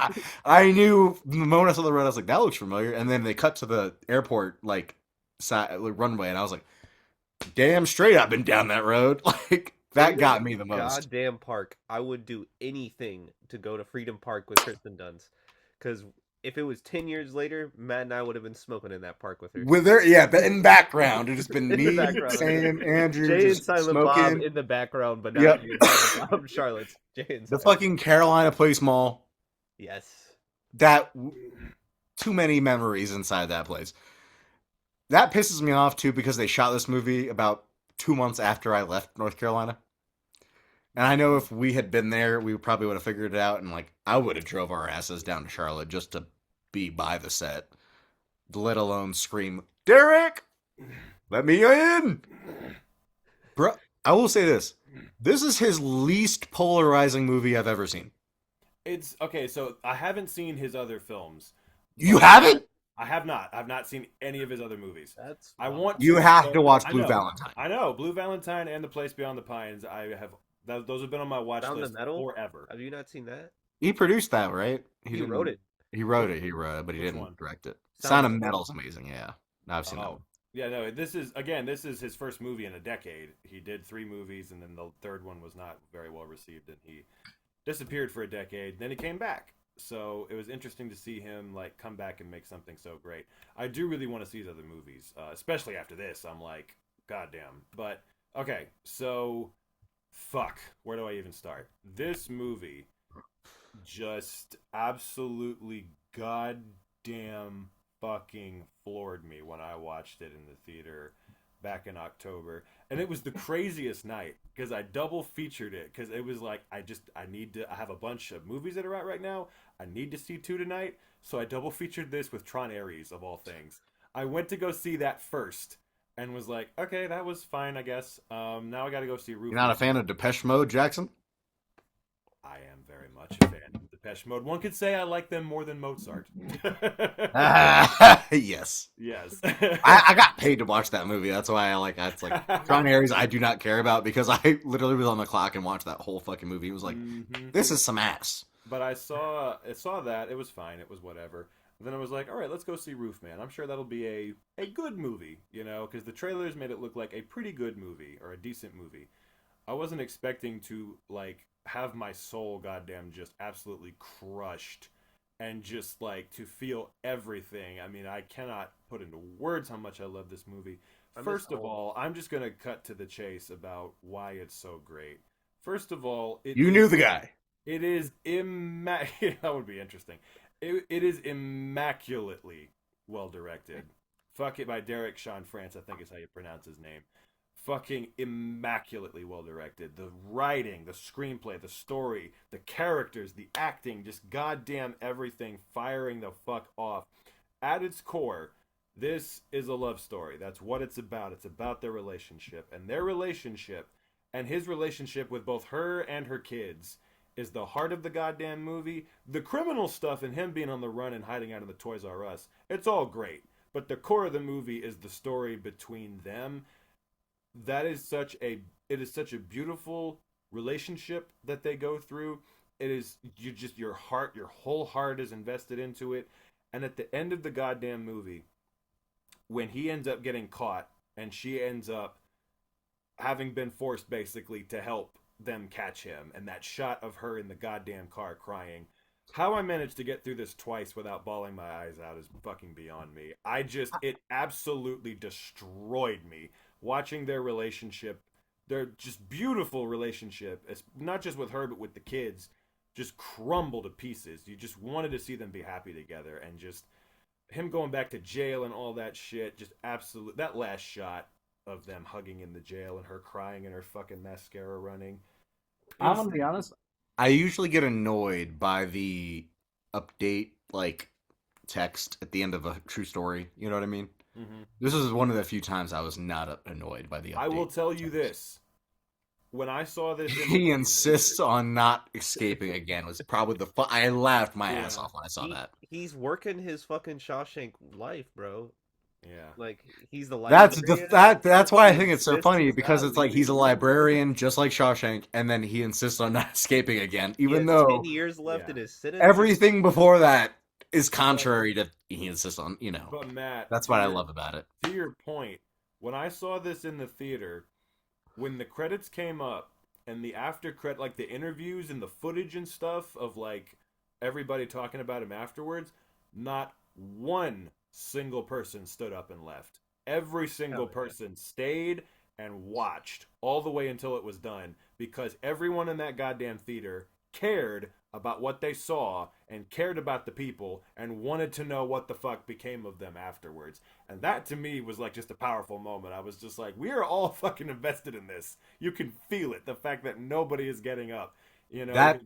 I knew the moment I saw the road, I was like, that looks familiar. And then they cut to the airport, like, side, like runway, and I was like, damn straight I've been down that road. Like, that got me the most. Goddamn park. I would do anything to go to Freedom Park with Kristen Dunst. Because if it was 10 years later, Matt and I would have been smoking in that park with her. With her, yeah, but in background, it's been In the me, background. Sam, Andrew, Jay and just Silent smoking. Bob in the background, but not Yep. Jay and Silent Bob. Charlotte's Jay and The Silent. fucking Carolina Place Mall. Yes. That, too many memories inside that place. That pisses me off, too, because they shot this movie about 2 months after I left North Carolina. And I know if we had been there, we probably would have figured it out. And, like, I would have drove our asses down to Charlotte just to be by the set. Let alone scream, Derek! Let me in! Bro, I will say this. This is his least polarizing movie I've ever seen. It's okay, so I haven't seen his other films. You haven't? I have not. I've not seen any of his other movies. That's I want You to, have so- to watch I Blue know. Valentine. I know. Blue Valentine and The Place Beyond the Pines. Those have been on my watch Found the list Metal? forever. Have you not seen that? He produced that, right? He didn't- wrote it. He wrote it, but he Which didn't one? direct it. Sound Sound of of Metal's amazing, yeah. I've seen that one. Yeah, no, this is his first movie in a decade. He did 3 movies, and then the third one was not very well received, and he disappeared for a decade. Then he came back, so it was interesting to see him like come back and make something so great. I do really want to see his other movies, especially after this. I'm like, goddamn. But okay, so fuck, where do I even start? This movie just absolutely goddamn fucking floored me when I watched it in the theater back in October. And it was the craziest night because I double featured it because it was like I have a bunch of movies that are out right now. I need to see 2 tonight, so I double featured this with Tron Ares of all things. I went to go see that first and was like, okay, that was fine, I guess. Now I got to go see Roofman. You're not a fan of Depeche Mode, Jackson? I am very much a fan of Depeche Mode. One could say I like them more than Mozart. Yes. Yes. I got paid to watch that movie. That's why it's like Tron Ares I do not care about because I literally was on the clock and watched that whole fucking movie. It was like, this is some ass. But I saw that. It was fine. It was whatever. Then I was like, all right, let's go see Roofman. I'm sure that'll be a good movie, because the trailers made it look like a pretty good movie or a decent movie. I wasn't expecting to, like, have my soul goddamn just absolutely crushed and just, like, to feel everything. I mean, I cannot put into words how much I love this movie. First of all, I'm just going to cut to the chase about why it's so great. First of all, You knew the guy. It is that would be interesting. It is immaculately well directed. Fuck It by Derek Sean France, I think is how you pronounce his name. fucking immaculately well directed. The writing, the screenplay, the story, the characters, the acting, just goddamn everything firing the fuck off. At its core, this is a love story. That's what it's about. It's about their relationship. And their relationship, and his relationship with both her and her kids, is the heart of the goddamn movie. The criminal stuff and him being on the run and hiding out in the Toys R Us, it's all great. But the core of the movie is the story between them. It is such a beautiful relationship that they go through. It is your whole heart is invested into it. And at the end of the goddamn movie, when he ends up getting caught and she ends up having been forced basically to help them catch him, and that shot of her in the goddamn car crying, how I managed to get through this twice without bawling my eyes out is fucking beyond me. It absolutely destroyed me watching their relationship, their just beautiful relationship, it's not just with her but with the kids, just crumble to pieces. You just wanted to see them be happy together, and just him going back to jail and all that shit, just absolute. That last shot of them hugging in the jail and her crying and her fucking mascara running. I'm gonna be honest. I usually get annoyed by the update, like, text at the end of a true story. You know what I mean? Mm-hmm. This is one of the few times I was not annoyed by the update. I will tell you this. When I saw this... He insists on not escaping again. Was probably I laughed my ass off when I saw that. He's working his fucking Shawshank life, bro. Yeah. Like, he's the librarian. That's why I think it's so funny, because it's like he's a librarian just like Shawshank, and then he insists on not escaping again, even though 10 years left in his sentence. Everything before that is contrary to he insists on, But Matt, that's what I love about it. To your point, when I saw this in the theater, when the credits came up and the after credit, like the interviews and the footage and stuff of like everybody talking about him afterwards, not one single person stood up and left. Every single person stayed and watched all the way until it was done, because everyone in that goddamn theater cared about what they saw and cared about the people and wanted to know what the fuck became of them afterwards. And that to me was like just a powerful moment. I was just like, we are all fucking invested in this. You can feel it, the fact that nobody is getting up, That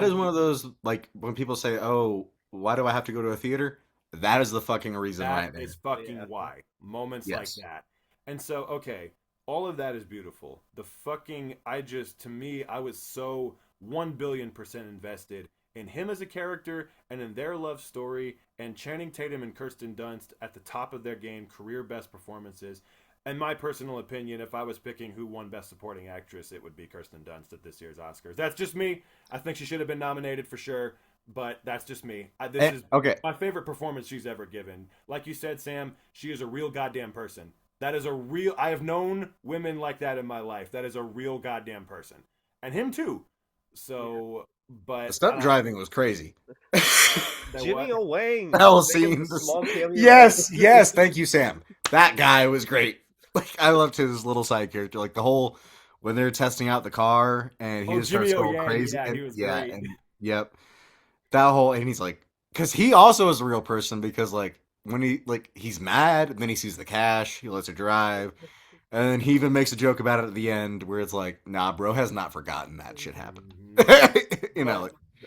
is one of those, like, when people say, oh, why do I have to go to a theater? That is the fucking reason why. That is fucking why. Moments like that. And so, okay, all of that is beautiful. The fucking, to me, I was so 1,000,000,000% invested in him as a character and in their love story, and Channing Tatum and Kirsten Dunst at the top of their game, career best performances. And my personal opinion, if I was picking who won Best Supporting Actress, it would be Kirsten Dunst at this year's Oscars. That's just me. I think she should have been nominated for sure. But that's just me. This is my favorite performance she's ever given. Like you said, Sam, she is a real goddamn person. That is a real... I have known women like that in my life. That is a real goddamn person. And him too. So, but... The stunt driving was crazy. Jimmy O'Wang. That whole scene. Yes, thank you, Sam. That guy was great. Like, I loved his little side character. Like, the whole... When they're testing out the car, and he just starts going crazy. Yeah, he was great. Yep. That whole, and he's like, because he also is a real person, because like when he's mad, and then he sees the cash, he lets her drive, and then he even makes a joke about it at the end where it's like, nah, bro has not forgotten that shit happened.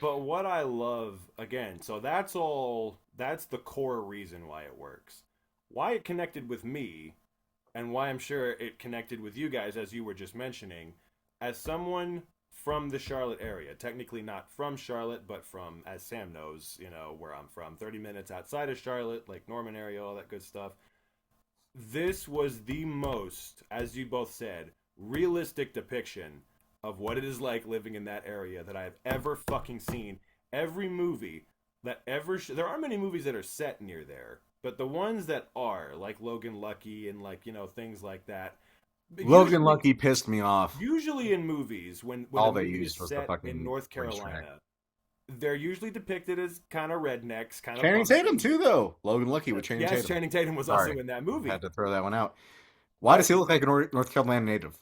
But what I love, again, so that's the core reason why it works. Why it connected with me, and why I'm sure it connected with you guys, as you were just mentioning, as someone from the Charlotte area, technically not from Charlotte, but from, as Sam knows, where I'm from, 30 minutes outside of Charlotte, Lake Norman area, all that good stuff. This was the most, as you both said, realistic depiction of what it is like living in that area that I have ever fucking seen. Every movie that ever... there aren't many movies that are set near there, but the ones that are, like Logan Lucky and like, things like that, Logan Lucky pissed me off. Usually in movies, when all a they movie used is was set the fucking in North Carolina, they're usually depicted as kind of rednecks, kind of... Channing Tatum too, though. Logan Lucky with Channing Tatum. Yes, Channing Tatum was also in that movie. Had to throw that one out. Why does he look like a North Carolina native?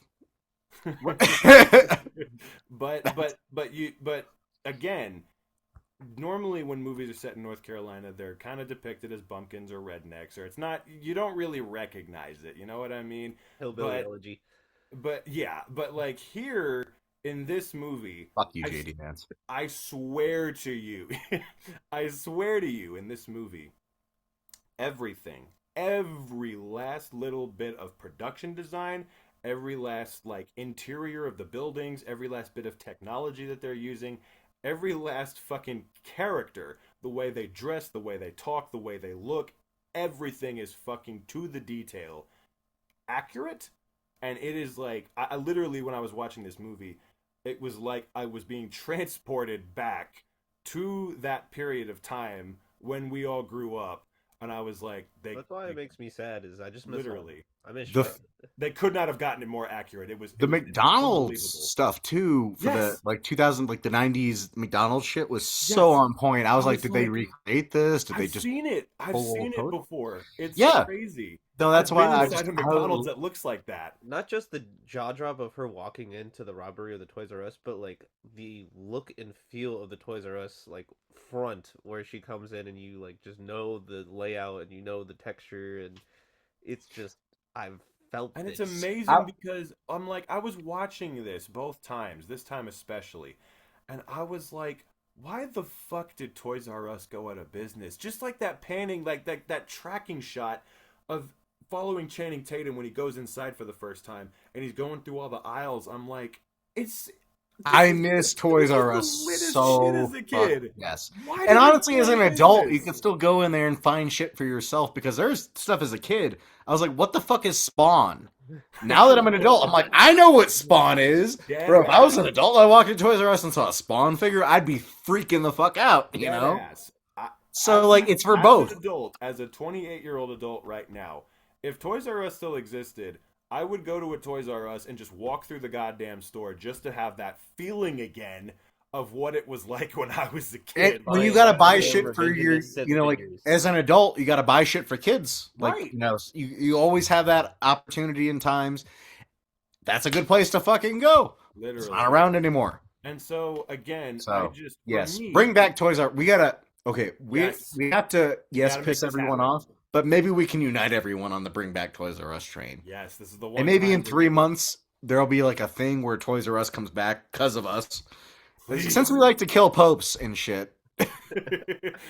but again, normally when movies are set in North Carolina, they're kind of depicted as bumpkins or rednecks, or it's not. You don't really recognize it. You know what I mean? Hillbilly But elegy. but yeah, but like here in this movie, Fuck you, I, JD Vance. I swear to you, I swear to you, in this movie, everything, every last little bit of production design, every last like interior of the buildings, every last bit of technology that they're using, every last fucking character, the way they dress, the way they talk, the way they look, everything is fucking to the detail accurate. And it is like I literally, when I was watching this movie, it was like I was being transported back to that period of time when we all grew up, and I was like, That's why it makes me sad. Is I just miss literally I miss The Shrek. they could not have gotten it more accurate. It was the it was McDonald's unbelievable. stuff too for the Yes. like 2000 like the 90s McDonald's shit was so Yes. on point. I was I like, was did they like, recreate this? Did they I've just seen it. I've pull seen it code? before. It's Yeah. crazy. No, that's I've why been I inside just a McDonald's that looks like that. Not just the jaw drop of her walking into the robbery of the Toys R Us, but like the look and feel of the Toys R Us like front where she comes in and you like just know the layout and you know the texture and it's just I've felt And this. it's amazing because I'm like, I was watching this both times, this time especially, and I was like, why the fuck did Toys R Us go out of business? Just like that panning, like that tracking shot of following Channing Tatum when he goes inside for the first time and he's going through all the aisles. I'm like, I miss Toys R Us the littest so shit as a kid. yes. Why And did it honestly, go as out an of adult, you business? can still go in there and find shit for yourself because there's stuff as a kid. I was like, what the fuck is Spawn? Now that I'm an adult, I'm like, I know what Spawn is. Dead Bro, if I was ass. an adult and I walked into Toys R Us and saw a Spawn figure, I'd be freaking the fuck out, you Dead know? ass. So, like, it's for as both. an adult, as a 28-year-old adult right now, if Toys R Us still existed, I would go to a Toys R Us and just walk through the goddamn store just to have that feeling again of what it was like when I was a kid. And when you gotta buy Yeah, shit for your, revisionist Sith you know, like figures. as an adult, you gotta buy shit for kids. Like, Right. you know, you always have that opportunity in times. That's a good place to fucking go. It's Literally. not around anymore. And so again, So I just for yes, me, bring back Toys R. We gotta we have to gotta make piss this everyone happen. off, but maybe we can unite everyone on the bring back Toys R Us train. Yes, this is the one. And maybe time in 3 months there'll be like a thing where Toys R Us comes back because of us. Please. Since we like to kill popes and shit,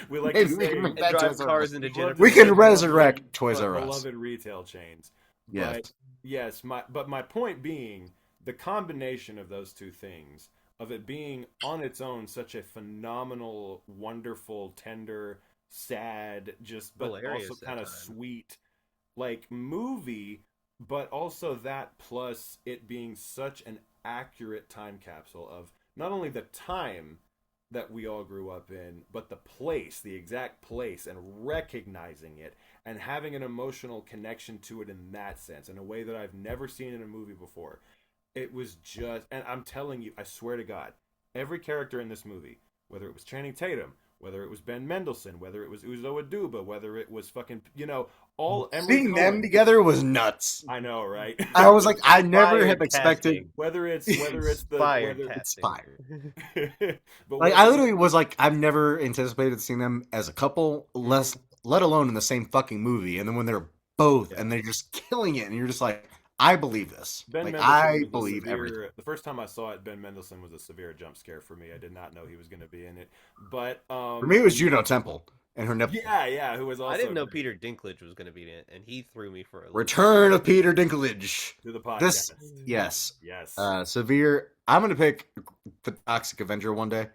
we like maybe to we say can bring And back drive Toys R cars Us. into love Jennifer. to We can say resurrect Toys beloved- R Us. beloved retail chains. Yes. But yes, my point being the combination of those two things, of it being on its own such a phenomenal, wonderful, tender, sad, just but Hilarious also at kind of times. sweet like movie, but also that plus it being such an accurate time capsule of not only the time that we all grew up in, but the place, the exact place, and recognizing it and having an emotional connection to it in that sense, in a way that I've never seen in a movie before. It was just, and I'm telling you, I swear to God, every character in this movie, whether it was Channing Tatum, whether it was Ben Mendelsohn, whether it was Uzo Aduba, whether it was fucking, all Emily Seeing Cohen. them together was nuts. I know, right? I was like, I never Fire have expected. casting. whether it's the Fire whether, casting. fire. but Like, I literally was like, I've never anticipated seeing them as a couple, let alone in the same fucking movie. And then when they're both and they're just killing it, and you're just like, I believe this. Ben Like, Mendelsohn I was a believe severe, everything. The first time I saw it, Ben Mendelsohn was a severe jump scare for me. I did not know he was going to be in it. But For me, it was Juno Temple and her nipple. yeah, who was also I didn't know great Peter Dinklage was going to be in it, and he threw me for a loop. Return of Peter Dinklage. to the podcast. This, yes. Yes. Severe. I'm gonna pick the Toxic Avenger one day.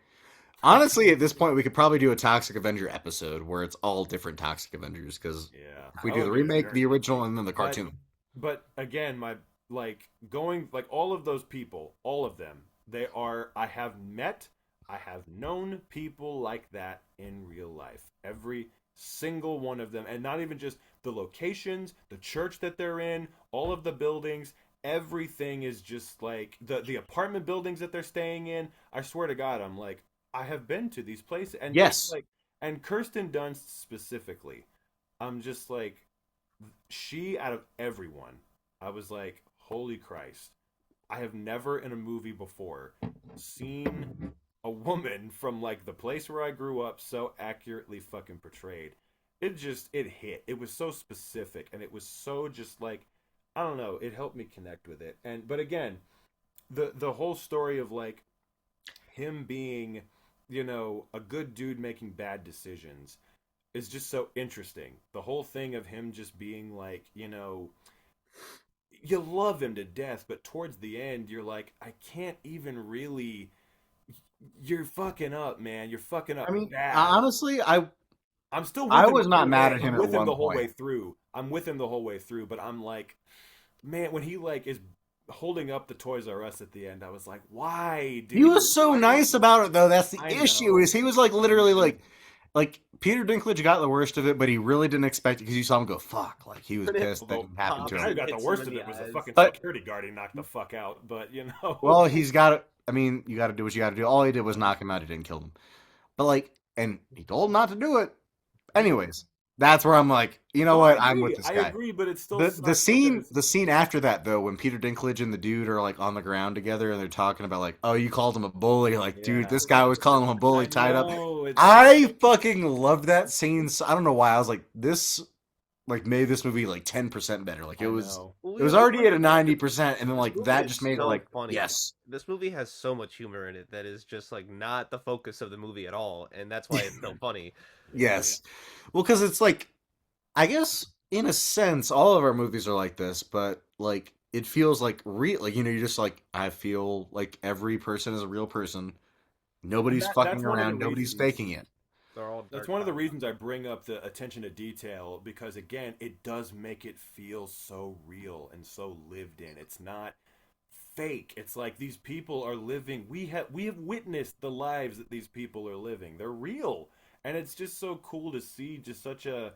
Honestly, at this point, we could probably do a Toxic Avenger episode where it's all different Toxic Avengers because yeah. if we That do the would be a remake, the journey. original, and then the cartoon. But again, all of those people, all of them, I have known people like that in real life. Every single one of them, and not even just the locations, the church that they're in, all of the buildings, everything is just like the apartment buildings that they're staying in. I swear to God, I'm like, I have been to these places, and Yes. just, like, and Kirsten Dunst specifically, I'm just like, she out of everyone, I was like, holy Christ, I have never in a movie before seen a woman from like the place where I grew up so accurately fucking portrayed. It hit. It was so specific and it was so just like I don't know, it helped me connect with it. And but again, the whole story of like him being, a good dude making bad decisions is just so interesting. The whole thing of him just being like, you love him to death, but towards the end you're like, I can't even really. You're fucking up, man. You're fucking up I mean, bad. honestly, I'm still with I him was the not whole mad way. at him I'm at with him one the whole point. way through. I'm with him the whole way through, but I'm like, man, when he like is holding up the Toys R Us at the end, I was like, why, dude? He was so nice about it, though. That's the I issue. know. Is he was like literally like Peter Dinklage got the worst of it, but he really didn't expect it because you saw him go fuck. Like he was pissed that it happened to I him. got the Hits worst him of in it the was the eyes. fucking But- security guard he knocked the fuck out. But Well, he's got to. I mean, you got to do what you got to do. All he did was knock him out. He didn't kill him. But like, and he told him not to do it. Anyways, that's where I'm like, you know what? I'm with this guy. I agree, but it's still The scene after that though, when Peter Dinklage and the dude are like on the ground together and they're talking about like, oh, you called him a bully, like, dude, Yeah. this guy was calling him a bully tied up. It's, I fucking loved that scene. So, I don't know why. I was like, this like made this movie like 10% better. Like it was already at a 90%, and then like that just made it like funny. yes. This movie has so much humor in it that is just like not the focus of the movie at all, and that's why it's so funny. Yes. Well, because it's like, I guess in a sense, all of our movies are like this, but like it feels like real. Like you're just like, I feel like every person is a real person. Nobody's fucking around. Nobody's faking it. That's one of the reasons I bring up the attention to detail, because again, it does make it feel so real and so lived in. It's not fake. It's like these people are living. We have witnessed the lives that these people are living. They're real, and it's just so cool to see just such a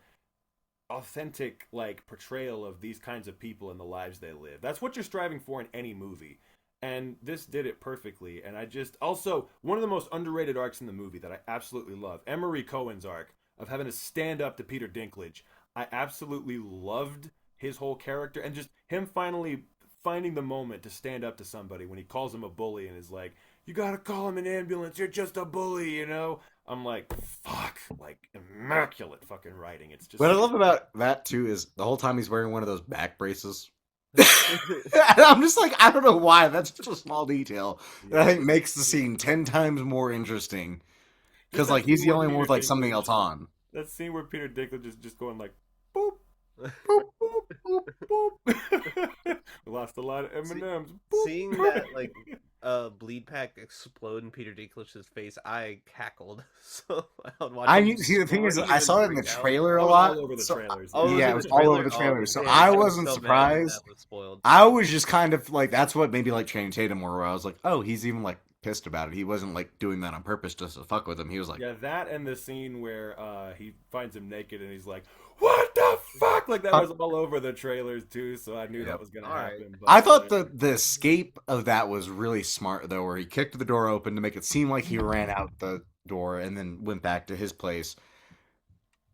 authentic like portrayal of these kinds of people and the lives they live. That's what you're striving for in any movie. And this did it perfectly. And I just also one of the most underrated arcs in the movie that I absolutely love, Emery Cohen's arc of having to stand up to Peter Dinklage. I absolutely loved his whole character and just him finally finding the moment to stand up to somebody when he calls him a bully and is like, you gotta call him an ambulance, you're just a bully, I'm like, fuck, like immaculate fucking writing. It's just What I love about that too is the whole time he's wearing one of those back braces. And I'm just like, I don't know why. That's just a small detail that I think makes the scene 10 times more interesting. Because like he's the only one with like something else on. That scene where Peter Dinklage is just going like, boop, boop, boop, boop, boop. Lost a lot of M&Ms. Boop. Seeing that like bleed pack explode in Peter Dinklage's face, I cackled. So I knew. See, the thing is, I saw it in the trailer a lot. All over the trailers. Yeah, it was all over the trailers. So I wasn't surprised. I was just kind of like, that's what maybe like Channing Tatum, where I was like, oh, he's even like pissed about it. He wasn't like doing that on purpose just to fuck with him. He was like, yeah, that and the scene where he finds him naked and he's like, what the fuck? Like that was all over the trailers too, so I knew that was gonna happen. But, I thought the escape of that was really smart though, where he kicked the door open to make it seem like he ran out the door and then went back to his place.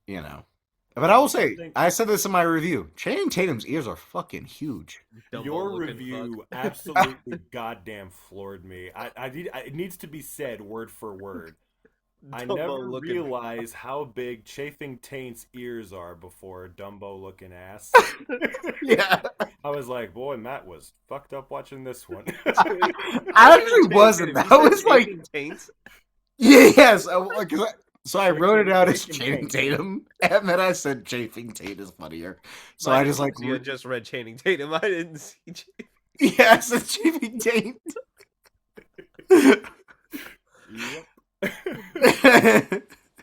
But I will say, I said this in my review, Channing Tatum's ears are fucking huge. Your review absolutely goddamn floored me. It needs to be said word for word. I never realized how big Chafing Taint's ears are before Dumbo looking ass. Yeah. I was like, boy, Matt was fucked up watching this one. I actually wasn't. That was like, yes. So I wrote it out as Channing Tatum, and then I said Chafing Tate is funnier. So I just like you had just read Channing Tatum. I didn't see. Yes, it's Chafing Tate. Yep.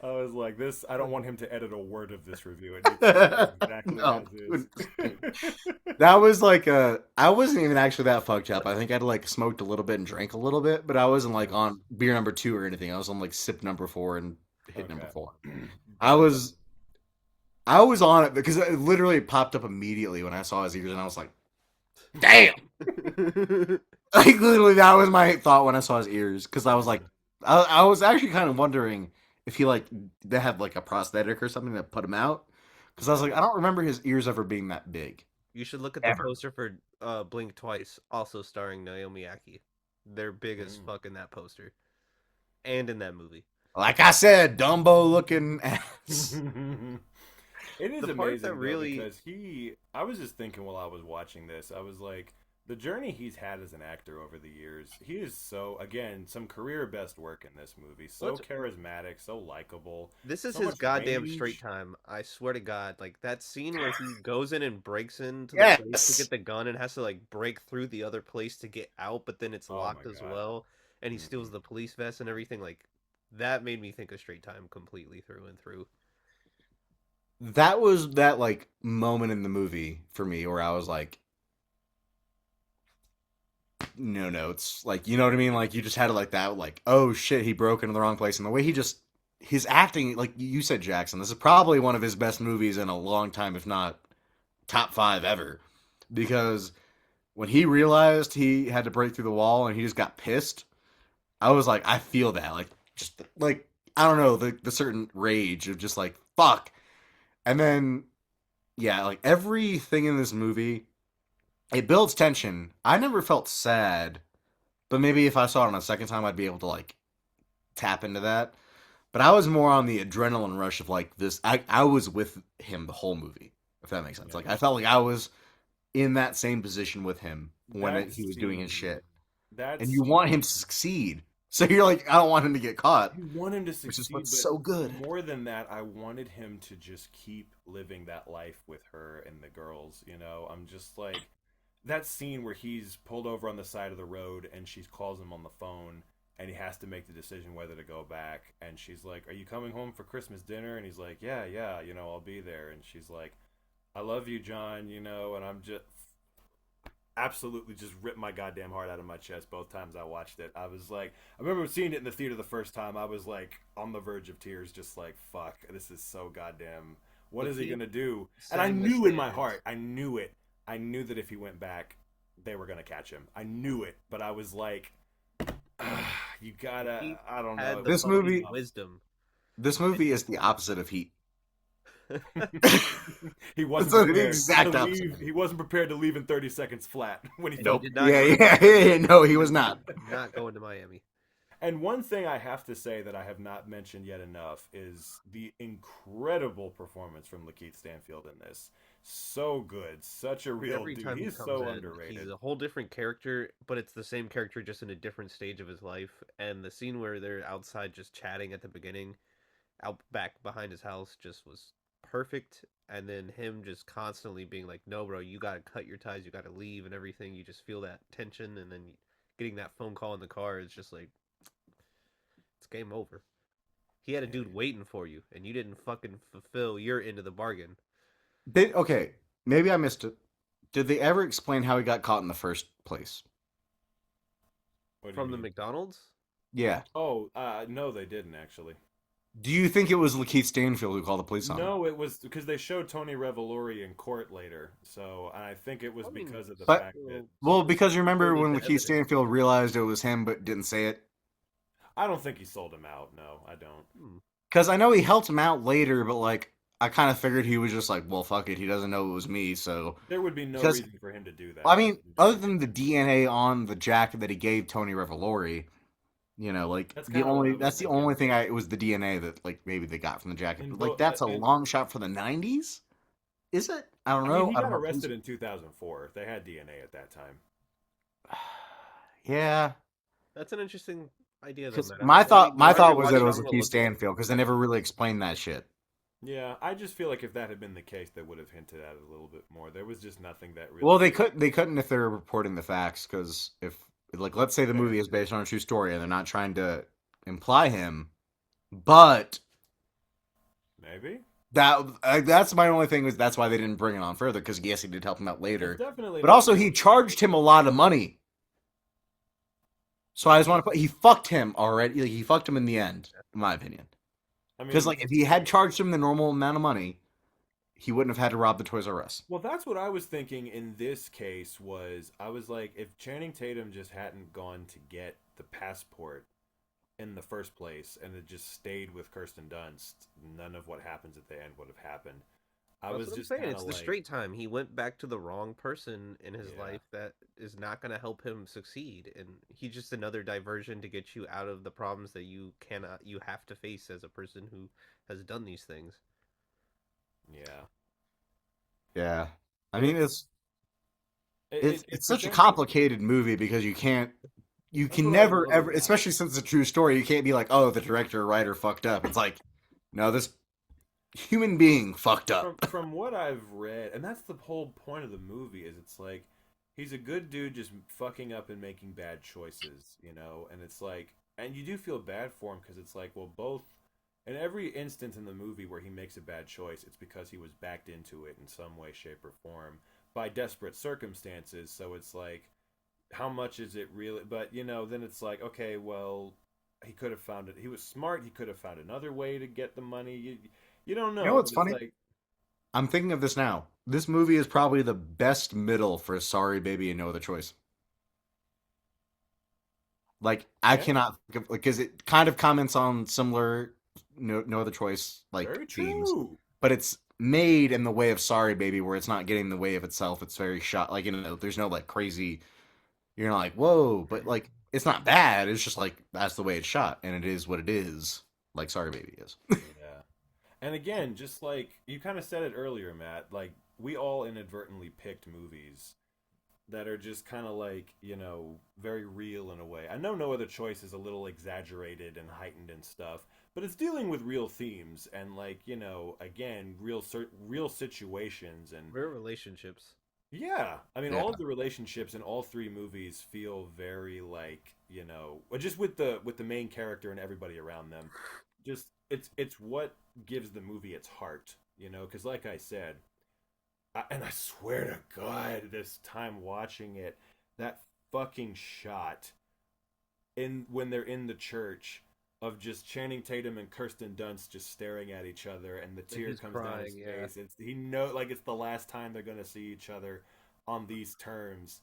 I was like, this. I don't want him to edit a word of this review. It needs to be exactly as is. That was like I wasn't even actually that fucked up. I think I'd like smoked a little bit and drank a little bit, but I wasn't like on beer number 2 or anything. I was on like sip number 4 and hit number 4. I was on it because it literally popped up immediately when I saw his ears, and I was like, damn. Like literally, that was my thought when I saw his ears, because I was like, I was actually kind of wondering if they had like a prosthetic or something that put him out, because I was like, I don't remember his ears ever being that big. You should look at the poster for Blink Twice, also starring Naomi Aki. They're big as fuck in that poster. and in that movie. Like I said, Dumbo looking ass. It is The part amazing that really- though, because I was just thinking while I was watching this, I was like, the journey he's had as an actor over the years, he is so, again, some career best work in this movie. So What's- charismatic, so likable. This is So his much goddamn range. straight time. I swear to God, like that scene where he goes in and breaks into Yes! the place to get the gun and has to like break through the other place to get out, but then it's Oh locked my as God. well, and he steals the police vest and everything. Like that made me think of straight time completely through and through. That was that like moment in the movie for me where I was like, no notes. Like, you know what I mean? Like you just had it like that, like, oh shit, he broke into the wrong place. And the way his acting, like you said, Jackson, this is probably one of his best movies in a long time, if not top 5 ever. Because when he realized he had to break through the wall and he just got pissed, I was like, I feel that. Like, just like, I don't know, the certain rage of just like, fuck. And then, yeah, like everything in this movie, it builds tension. I never felt sad, but maybe if I saw it on a second time, I'd be able to like tap into that. But I was more on the adrenaline rush of like this. I was with him the whole movie, if that makes sense. Yeah. Like I felt like I was in that same position with him when That he was doing his scene- shit. That And you want him to succeed. So you're like, I don't want him to get caught. You want him to succeed, Which is what's but so good. more than that, I wanted him to just keep living that life with her and the girls. You know, I'm just like that scene where he's pulled over on the side of the road and she calls him on the phone and he has to make the decision whether to go back. And she's like, "Are you coming home for Christmas dinner?" And he's like, "Yeah, you know, I'll be there." And she's like, "I love you, John," you know, and I'm just absolutely just ripped my goddamn heart out of my chest both times I watched it. I was like, I remember seeing it in the theater the first time. I was like on the verge of tears, just like, fuck, this is so goddamn. What is he gonna do? And I knew in my heart, I knew it. I knew that if he went back, they were gonna catch him. I knew it, but I was like, you gotta. I don't know. This movie- wisdom. This movie is the opposite of Heat. He wasn't It's the prepared exact to opposite. leave. He wasn't prepared to leave in 30 seconds flat when he Nope. felt. Yeah. No, he was not. Not going to Miami. And one thing I have to say that I have not mentioned yet enough is the incredible performance from Lakeith Stanfield in this. So good, such a real Every dude. time He's he comes so in, underrated. he's a whole different character, but it's the same character just in a different stage of his life. And the scene where they're outside just chatting at the beginning, out back behind his house, just was perfect. And then him just constantly being like, "No, bro, you gotta cut your ties, you gotta leave," and everything. You just feel that tension, and then getting that phone call in the car is just like, it's game over. He had a dude waiting for you, and you didn't fucking fulfill your end of the bargain. Okay, maybe I missed it. Did they ever explain how he got caught in the first place? What do you From the mean? McDonald's? Yeah. Oh, no, they didn't actually. Do you think it was Lakeith Stanfield who called the police on him? No, it was because they showed Tony Revolori in court later. So I think it was because of the but- fact that Well, because you remember Well, when the Lakeith evidence. Stanfield realized it was him but didn't say it? I don't think he sold him out. No, I don't. Because I know he helped him out later, but like I kind of figured he was just like, well, fuck it, he doesn't know it was me, so. There would be no Because- reason for him to do that. I mean, other than the DNA on the jacket that he gave Tony Revolori, you know, like That's the kinda what I only was that's the thinking. only thing it was the DNA that like maybe they got from the jacket. And But, like both- that's a and- long shot for the 90s? Is it? I don't I know. mean, he I got don't know. arrested in 2004. They had DNA at that time. Yeah. That's an interesting idea. Though, 'Cause man. my thought Whenever was you that watch it was someone Lakeith look- Stanfield because they never really explained that shit. Yeah, I just feel like if that had been the case, they would have hinted at it a little bit more. There was just nothing that really. Well, they couldn't if they're reporting the facts because if like let's say the movie is based on a true story and they're not trying to imply him, but Maybe. that's my only thing was that's why they didn't bring it on further because yes he did help him out later, It's definitely. but also he charged him a lot of money. So I just want to put he fucked him already. Like, he fucked him in the end, in my opinion. I mean, Because like if he had charged him the normal amount of money, he wouldn't have had to rob the Toys R Us. Well, that's what I was thinking in this case. I was like, if Channing Tatum just hadn't gone to get the passport in the first place and had just stayed with Kirsten Dunst, none of what happens at the end would have happened. I That's was what I'm just saying. kind It's of the like, straight time. He went back to the wrong person in his yeah. life that is not going to help him succeed, and he's just another diversion to get you out of the problems that you have to face as a person who has done these things. Yeah. Yeah. I And mean, it's it's it, it's it, it it's such a presents. complicated movie because you That's can what I never love ever, about especially it. since it's a true story, you can't be like, oh, the director or writer fucked up. It's like, no, this human being fucked From up. from what I've read, and that's the whole point of the movie is it's like he's a good dude just fucking up and making bad choices, you know, and it's like and you do feel bad for him because it's like, well, both in every instance in the movie where he makes a bad choice, it's because he was backed into it in some way, shape, or form by desperate circumstances. So it's like, how much is it really? But you know, then it's like, okay, well, he could have found it. He was smart. He could have found another way to get the money. You don't You know know, what's but it's funny? like, I'm thinking of this now. This movie is probably the best middle for Sorry Baby and No Other Choice. Like I yeah, cannot think of, because it kind of comments on similar No Other Choice like very themes, true. but it's made in the way of Sorry Baby, where it's not getting in the way of itself. It's very shot like, there's no like crazy. You're not like, whoa, but like it's not bad. It's just like that's the way it's shot, and it is what it is. Like Sorry Baby is. Yeah. And again, just like you kind of said it earlier, Matt, like we all inadvertently picked movies that are just kind of like, you know, very real in a way. I know No Other Choice is a little exaggerated and heightened and stuff, but it's dealing with real themes and like, you know, again, real situations and Real relationships. yeah, I mean, Yeah. all of the relationships in all three movies feel very like, you know, just with the main character and everybody around them. Just it's what gives the movie its heart, you know, because like I said, and I swear to God, this time watching it, that fucking shot in when they're in the church of just Channing Tatum and Kirsten Dunst just staring at each other, and the And tear he's comes down his crying, yeah. face. Like it's the last time they're gonna see each other on these terms.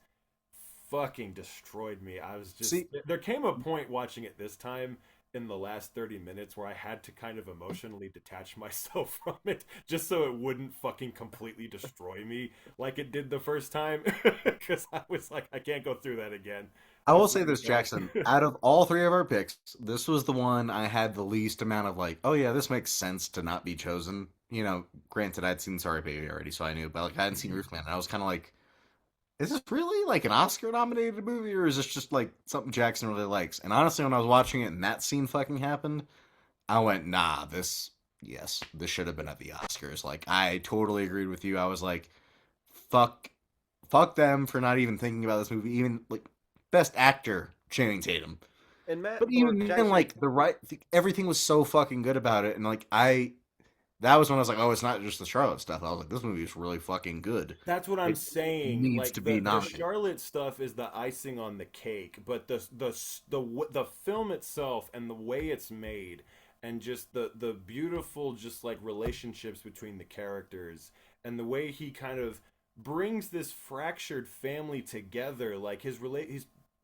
Fucking destroyed me. I was just See, there came a point watching it this time in the last 30 minutes where I had to kind of emotionally detach myself from it just so it wouldn't fucking completely destroy me like it did the first time because I was like, I can't go through that again. I I will swear say to this, God. Jackson. Out of all three of our picks, this was the one I had the least amount of like, oh yeah, this makes sense to not be chosen. Granted, I'd seen Sorry Baby already, so I knew, but like I hadn't seen Roofman, and I was kind of like, is this really like an Oscar-nominated movie, or is this just like something Jackson really likes? And honestly, when I was watching it and that scene fucking happened, I went, nah, yes, this should have been at the Oscars. Like, I totally agreed with you. I was like, fuck, fuck them for not even thinking about this movie. Even like best actor, Channing Tatum. And Matt But or even then, Jackson, like everything was so fucking good about it, and like that was when I was like, oh, it's not just the Charlotte stuff. I was like, this movie is really fucking good. That's what I'm It saying. needs to Like be the nominated. Charlotte stuff is the icing on the cake, but the film itself and the way it's made and just the beautiful just like relationships between the characters and the way he kind of brings this fractured family together, like his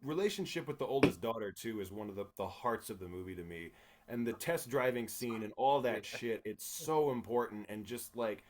relationship with the oldest daughter too is one of the hearts of the movie to me. And the test driving scene and all yeah, that shit, it's so important and just like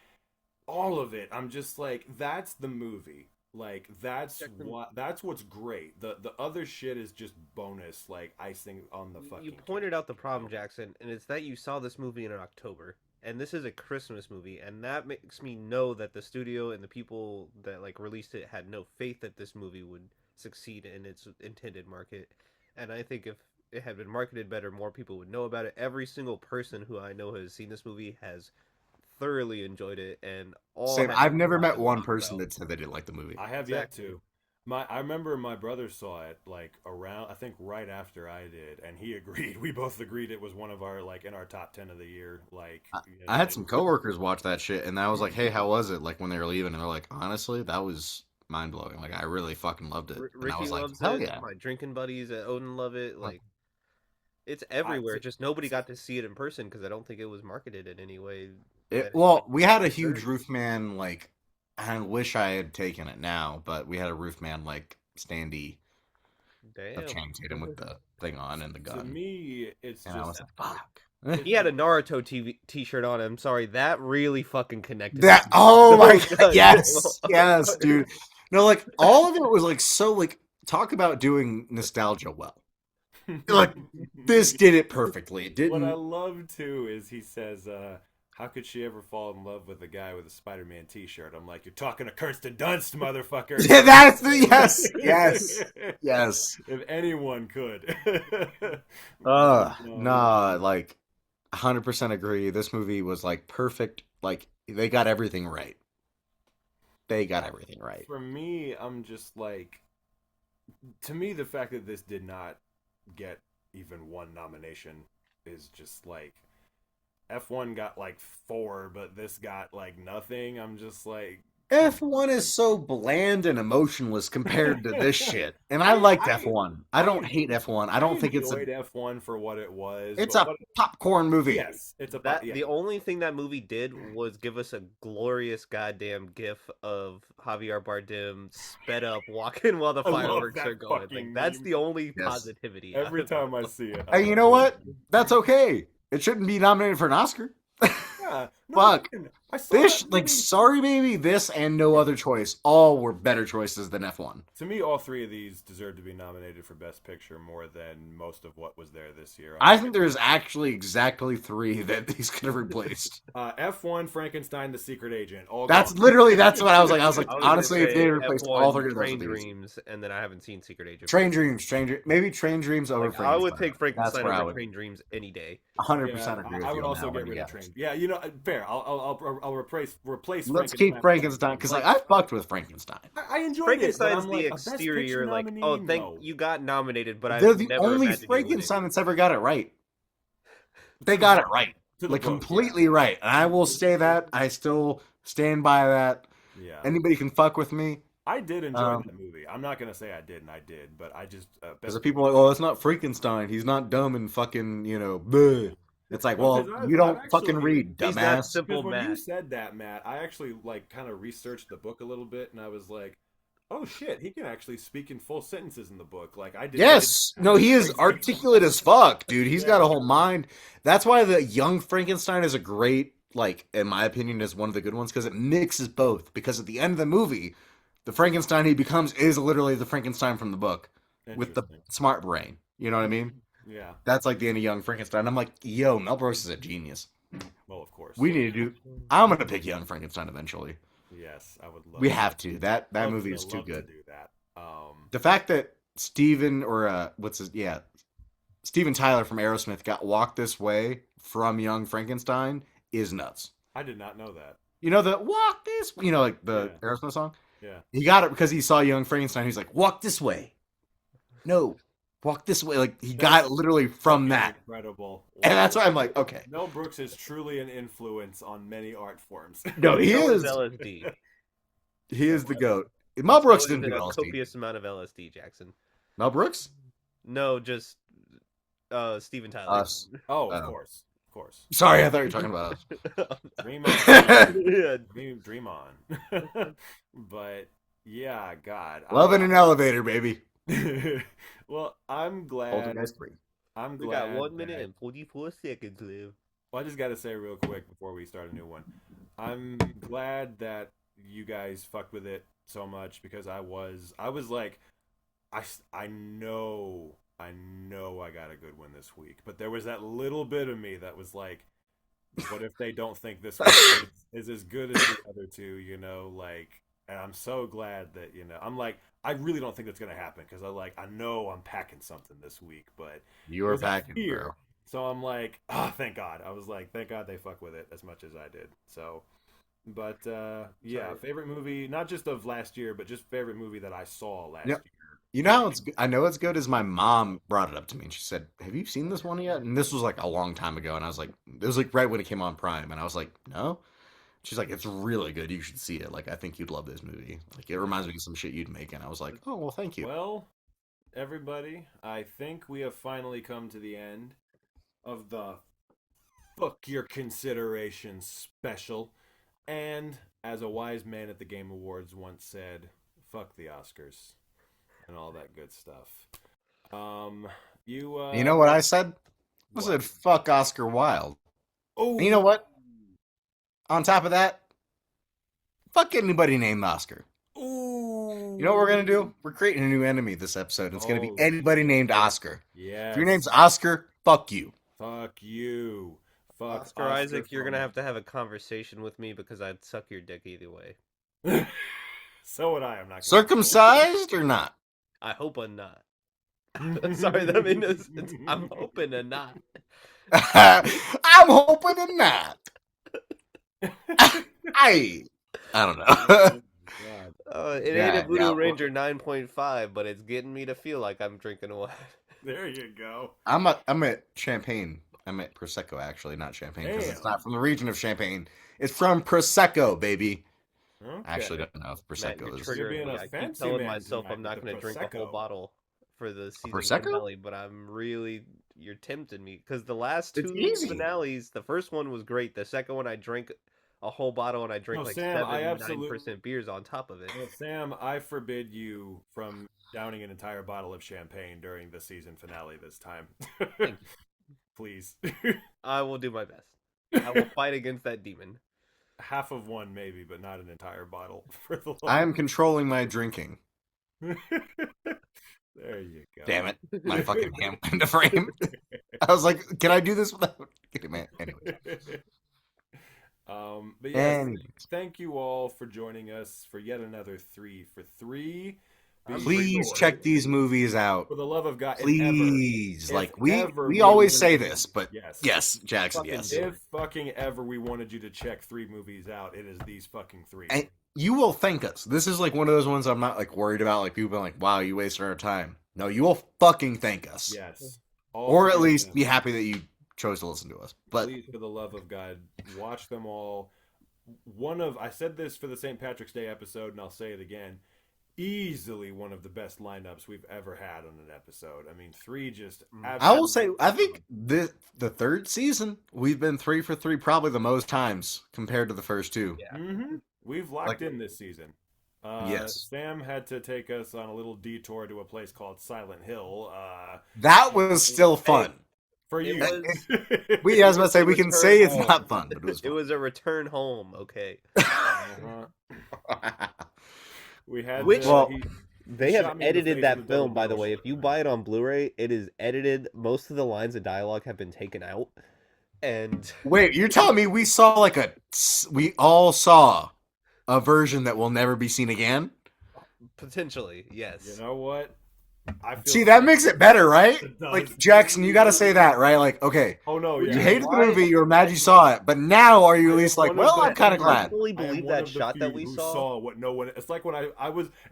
all of it. I'm just like, that's the movie. Like Jackson, that's what's great. The other shit is just bonus, like icing on the you fucking pointed cake. out the You know? problem, Jackson, and it's that you saw this movie in October, and this is a Christmas movie, and that makes me know that the studio and the people that like released it had no faith that this movie would succeed in its intended market. And I think if it had been marketed better, more people would know about it. Every single person who I know has seen this movie has thoroughly enjoyed it, and all Same. have I've never met nothing to one talk person about. that said they didn't like the movie. I have yet Exactly. to. I remember my brother saw it like around I think right after I did, and he agreed. We both agreed it was one of our like in our top 10 of the year. Like I, you I had know, some coworkers watch that shit, and I was like, "Hey, how was it?" Like when they were leaving, and they're like, "Honestly, that was mind blowing. Like I really fucking loved it." And I Ricky was like, loves "Hell it. yeah!" My drinking buddies at Odin love it. Like, Like it's I everywhere. to, Just nobody to, got to see it in person because I don't think it was marketed in any way it, that well, we had a huge deserved. Roofman. Like, I wish I had taken it now, but we had a Roofman like standee of Damn. Channing Tatum with the thing on and the to gun, me, it's and I just was like, "Fuck." He had a Naruto t-shirt on him. Sorry, that really fucking connected. That with me. oh my So god, good. yes, dude. No, like all of it was like so like talk about doing nostalgia well. Like this did it perfectly. It What I didn't. love too is he says, "How could she ever fall in love with a guy with a Spider-Man T-shirt?" I'm like, "You're talking to Kirsten Dunst, motherfucker." Yeah, that's the yes. If anyone could. Nah, like 100% agree. This movie was like perfect. Like they got everything right. They got everything right. For me, I'm just like, to me, the fact that this did not get even one nomination is just like, F1 got like 4, but this got like nothing. I'm just like, F1 is so bland and emotionless compared to this shit. And I liked F1. I don't hate F1. I don't think it's enjoyed F1 for what it was. it's but a popcorn movie. Yes, it's a That yeah. the only thing that movie did was give us a glorious goddamn gif of Javier Bardem sped up walking while the I love fireworks that are going. fucking Like that's meme. the only Yes. positivity. Every time I see it. Hey, you know what? That's okay. It shouldn't be nominated for an Oscar. Yeah, Fuck. I saw This, that like, movie. sorry, baby, this and No Other Choice all were better choices than F1. To me, all 3 of these deserve to be nominated for Best Picture more than most of what was there this year. I think there's actually exactly 3 that these could have replaced. F1, Frankenstein, The Secret Agent. All That's gone. literally, that's what I was like. I was like, I was gonna honestly, if say they replaced F1, all 3 of those, Train would be easy. Dreams, and then I haven't seen Secret Agent. Maybe Train Dreams over Like, Frankenstein. I would take That's Frankenstein where I over would Train Dreams any day. 100% agree with I you would on also that get one, rid of yes. Train. Yeah, you know, fair. I'll replace. Let's keep Frankenstein, because, like, I fucked with Frankenstein. I enjoyed Frankenstein's it. the Like, a Best exterior, Picture like, nominee? oh, thank No. you got nominated, but They're I've the never only imagined you winning. Frankenstein that's ever got it right. They got it right. To the Like, book, completely right. And I will say that. I still stand by that. Yeah. Anybody can fuck with me. I did enjoy that movie. I'm not gonna say I didn't. I did, but I just Because people are like, oh, it's not Frankenstein. He's not dumb and fucking, bleh. It's like, No, well, 'cause I've you don't actually- fucking read, He's not dumbass. simple Because when you math. said that, Matt, I actually like kind of researched the book a little bit, and I was like, "Oh shit, he can actually speak in full sentences in the book." Like I did. Yes. No, he is articulate as fuck, dude. He's got a whole mind. That's why the young Frankenstein is a great, like, in my opinion, is one of the good ones, because it mixes both. Because at the end of the movie, the Frankenstein he becomes is literally the Frankenstein from the book with the Interesting. smart brain. You know what I mean? Yeah. That's like the end of Young Frankenstein. I'm like, yo, Mel Brooks is a genius. Well, of course. We need to do. I'm gonna pick Young Frankenstein eventually. Yes, I would love. We have to. That love movie to- is too love to good. do that. The fact that Steven or Steven Tyler from Aerosmith got Walk This Way from Young Frankenstein is nuts. I did not know that. You know the Walk This, like the Yeah. Aerosmith song? Yeah. He got it because he saw Young Frankenstein. He's like, walk this way. No, walk this way. Like, he got it literally from that. Incredible. And that's why I'm like, okay. Mel Brooks is truly an influence on many art forms. No, he So is. LSD. He is the GOAT. Mel Brooks So is didn't do a LSD. copious amount of LSD, Jackson. Mel Brooks? No, just Steven Tyler. Us. Oh, of Oh. course. Of course. Sorry, I thought you were talking about us. Dream on. Yeah. Dream on. But yeah, God. Love in an elevator, baby. Well, I'm glad. Poltergeist 3. I'm We glad. got 1 minute that- and 44 seconds left. Well, I just got to say real quick before we start a new one. I'm glad that you guys fucked with it so much because I was like, I know I got a good one this week, but there was that little bit of me that was like, what if they don't think this one is as good as the other two, like, and I'm so glad that, I'm like, I really don't think that's going to happen because I know I'm packing something this week, but You are there's that packing, fear. bro. So I'm like, oh, thank God. I was like, thank God they fuck with it as much as I did. So, but yeah, favorite movie, not just of last year, but just favorite movie that I saw last Yep. year. You know how I know it's good as my mom brought it up to me and she said, have you seen this one yet? And this was like a long time ago. And I was like, it was like right when it came on Prime. And I was like, no. She's like, it's really good. You should see it. Like, I think you'd love this movie. Like, it reminds me of some shit you'd make. And I was like, oh, well, thank you. Well, everybody, I think we have finally come to the end of the Fuck Your Consideration special. And as a wise man at the Game Awards once said, fuck the Oscars and all that good stuff. You know what I said? I said fuck Oscar Wilde. Oh, And you know what? On top of that, fuck anybody named Oscar. Ooh. You know what we're gonna do? We're creating a new enemy this episode. It's gonna be anybody named Oscar. Yeah. If your name's Oscar, fuck you. Fuck you. Fuck Oscar Isaac, you're gonna have to have a conversation with me because I'd suck your dick either way. So would I. I'm not Circumcised or not? I hope I'm not. Sorry, that made no sense. I'm hoping to not. I'm hoping to not. I don't know. It ain't a Voodoo Ranger 9.5, but it's getting me to feel like I'm drinking wine. There you go. I'm at Champagne. I'm at Prosecco, actually, not Champagne, because it's not from the region of Champagne. It's from Prosecco, baby. Okay. I actually don't know if Prosecco Matt, is. you're being triggering me. a I keep fancy telling man myself tonight I'm not with going the to drink a whole Prosecco. bottle for the season Prosecco? finale, but I'm really... You're tempting me, because the last It's two easy. finales, the first one was great. The second one, I drank a whole bottle, and I drank No, like Sam, I 9% beers on top of it. Well, Sam, I forbid you from downing an entire bottle of champagne during the season finale this time. Please. I will do my best. I will fight against that demon. Half of one, maybe, but not an entire bottle. For the I'm controlling my drinking. There you go. Damn it. My fucking hand went into frame. I was like, can I do this without getting my... Anyway. But yes, thank you all for joining us for yet another 3 for 3. Please check these movies out. For the love of God, please. If Like ever we always say this, but yes, Jackson, fucking, yes. If fucking ever we wanted you to check 3 movies out, it is these fucking 3. And you will thank us. This is like one of those ones I'm not like worried about. Like people being like, "Wow, you wasted our time." No, you will fucking thank us. Yes, or at least be happy that you chose to listen to us. But please, for the love of God, watch them all. I said this for the St. Patrick's Day episode, and I'll say it again. Easily one of the best lineups we've ever had on an episode. I mean, 3 just. I will say, I think the third season we've been 3 for 3 probably the most times compared to the first 2. Yeah. Mm-hmm. We've locked in this season. Yes. Sam had to take us on a little detour to a place called Silent Hill. That was still fun. For you. I was about to say, we can say it's not fun, but it was fun. It was a return home, okay. We had they have edited that film, by the way. If you buy it on Blu-ray, it is edited. Most of the lines of dialogue have been taken out. And wait, you're telling me we all saw a version that will never be seen again? Potentially, yes. You know what? See, that makes it better, right? Like, Jackson, you got to say that, right? Like, okay. Oh, no, yeah. You hated the movie, you were mad you saw it, but now are you at least like, well, I'm kind of glad. I fully believe that shot that we saw. What no one. It's like when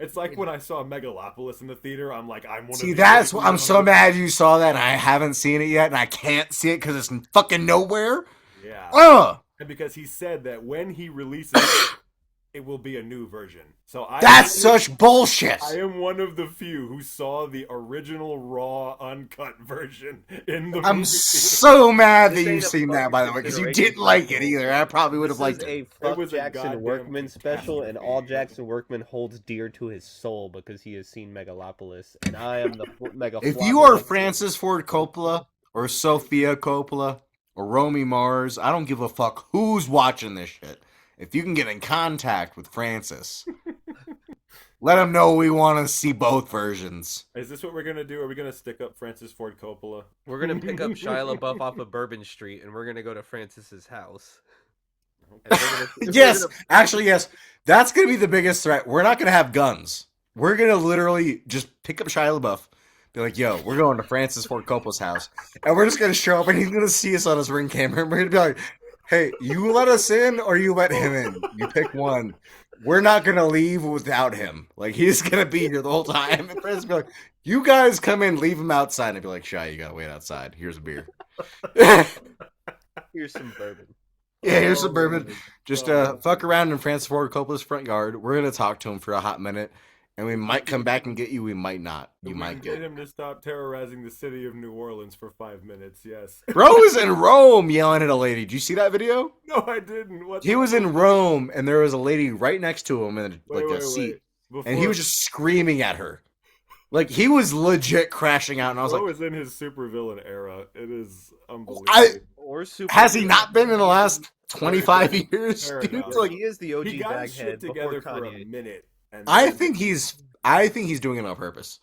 It's like when I saw Megalopolis in the theater. I'm like, I'm one. See, that's what I'm so mad you saw that, and I haven't seen it yet, and I can't see it because it's fucking nowhere. Yeah. And because he said that when he releases it will be a new version. So that's such bullshit. I am one of the few who saw the original raw uncut version in the I'm movie so mad that you've seen that, by the way, because you didn't like it either. I probably would have liked it. It was Jackson Workman special, and all Jackson Workman holds dear to his soul because he has seen Megalopolis, and I am the mega. If you are Francis Ford Coppola or Sofia Coppola or Romy Mars, I don't give a fuck who's watching this shit. If you can get in contact with Francis, let him know we want to see both versions. Is this what we're going to do? Are we going to stick up Francis Ford Coppola? We're going to pick up Shia LaBeouf off of Bourbon Street, and we're going to go to Francis's house. Yes, actually, yes. That's going to be the biggest threat. We're not going to have guns. We're going to literally just pick up Shia LaBeouf, be like, yo, we're going to Francis Ford Coppola's house. And we're just going to show up, and he's going to see us on his Ring camera, and we're going to be like, hey, you let us in or you let him in. You pick one. We're not going to leave without him. Like, he's going to be here the whole time. And Francis will be like, you guys come in, leave him outside. And I'd be like, Shy, you got to wait outside. Here's a beer. Here's some bourbon. Yeah, here's some bourbon. Just fuck around in Francis Ford Coppola's front yard. We're going to talk to him for a hot minute. And we might come back and get you. We might not. You might get him to stop terrorizing the city of New Orleans for 5 minutes. Yes. Bro was in Rome yelling at a lady. Did you see that video? No, I didn't. He was in Rome, and there was a lady right next to him in a seat, and he was just screaming at her. Like, he was legit crashing out, and I was Poe like, is in his supervillain era. It is unbelievable. Or super. has he not been in the last 25 years? Fair Dude, enough. like, He is the OG He got his baghead shit before together for a Kanye. minute. And I then- think he's doing it on purpose.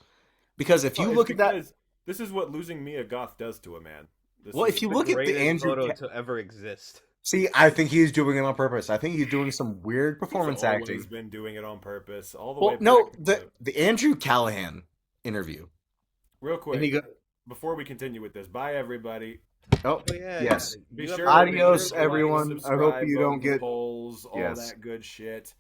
Because if you No, look it's at that, because this is what losing Mia Goth does to a man. This well, is- if you The look at the greatest Andrew, photo to ever exist. see, I think he's doing it on purpose. I think he's doing some weird he's performance always acting. been doing it on purpose all the Well, way back. no, to the Andrew Callahan interview. real And quick he go, before we continue with this. Bye everybody. oh, Oh yeah. yes. Be You have sure to to Adios, like, everyone. I hope subscribe, you vote don't in the get- polls, all Yes. that good shit.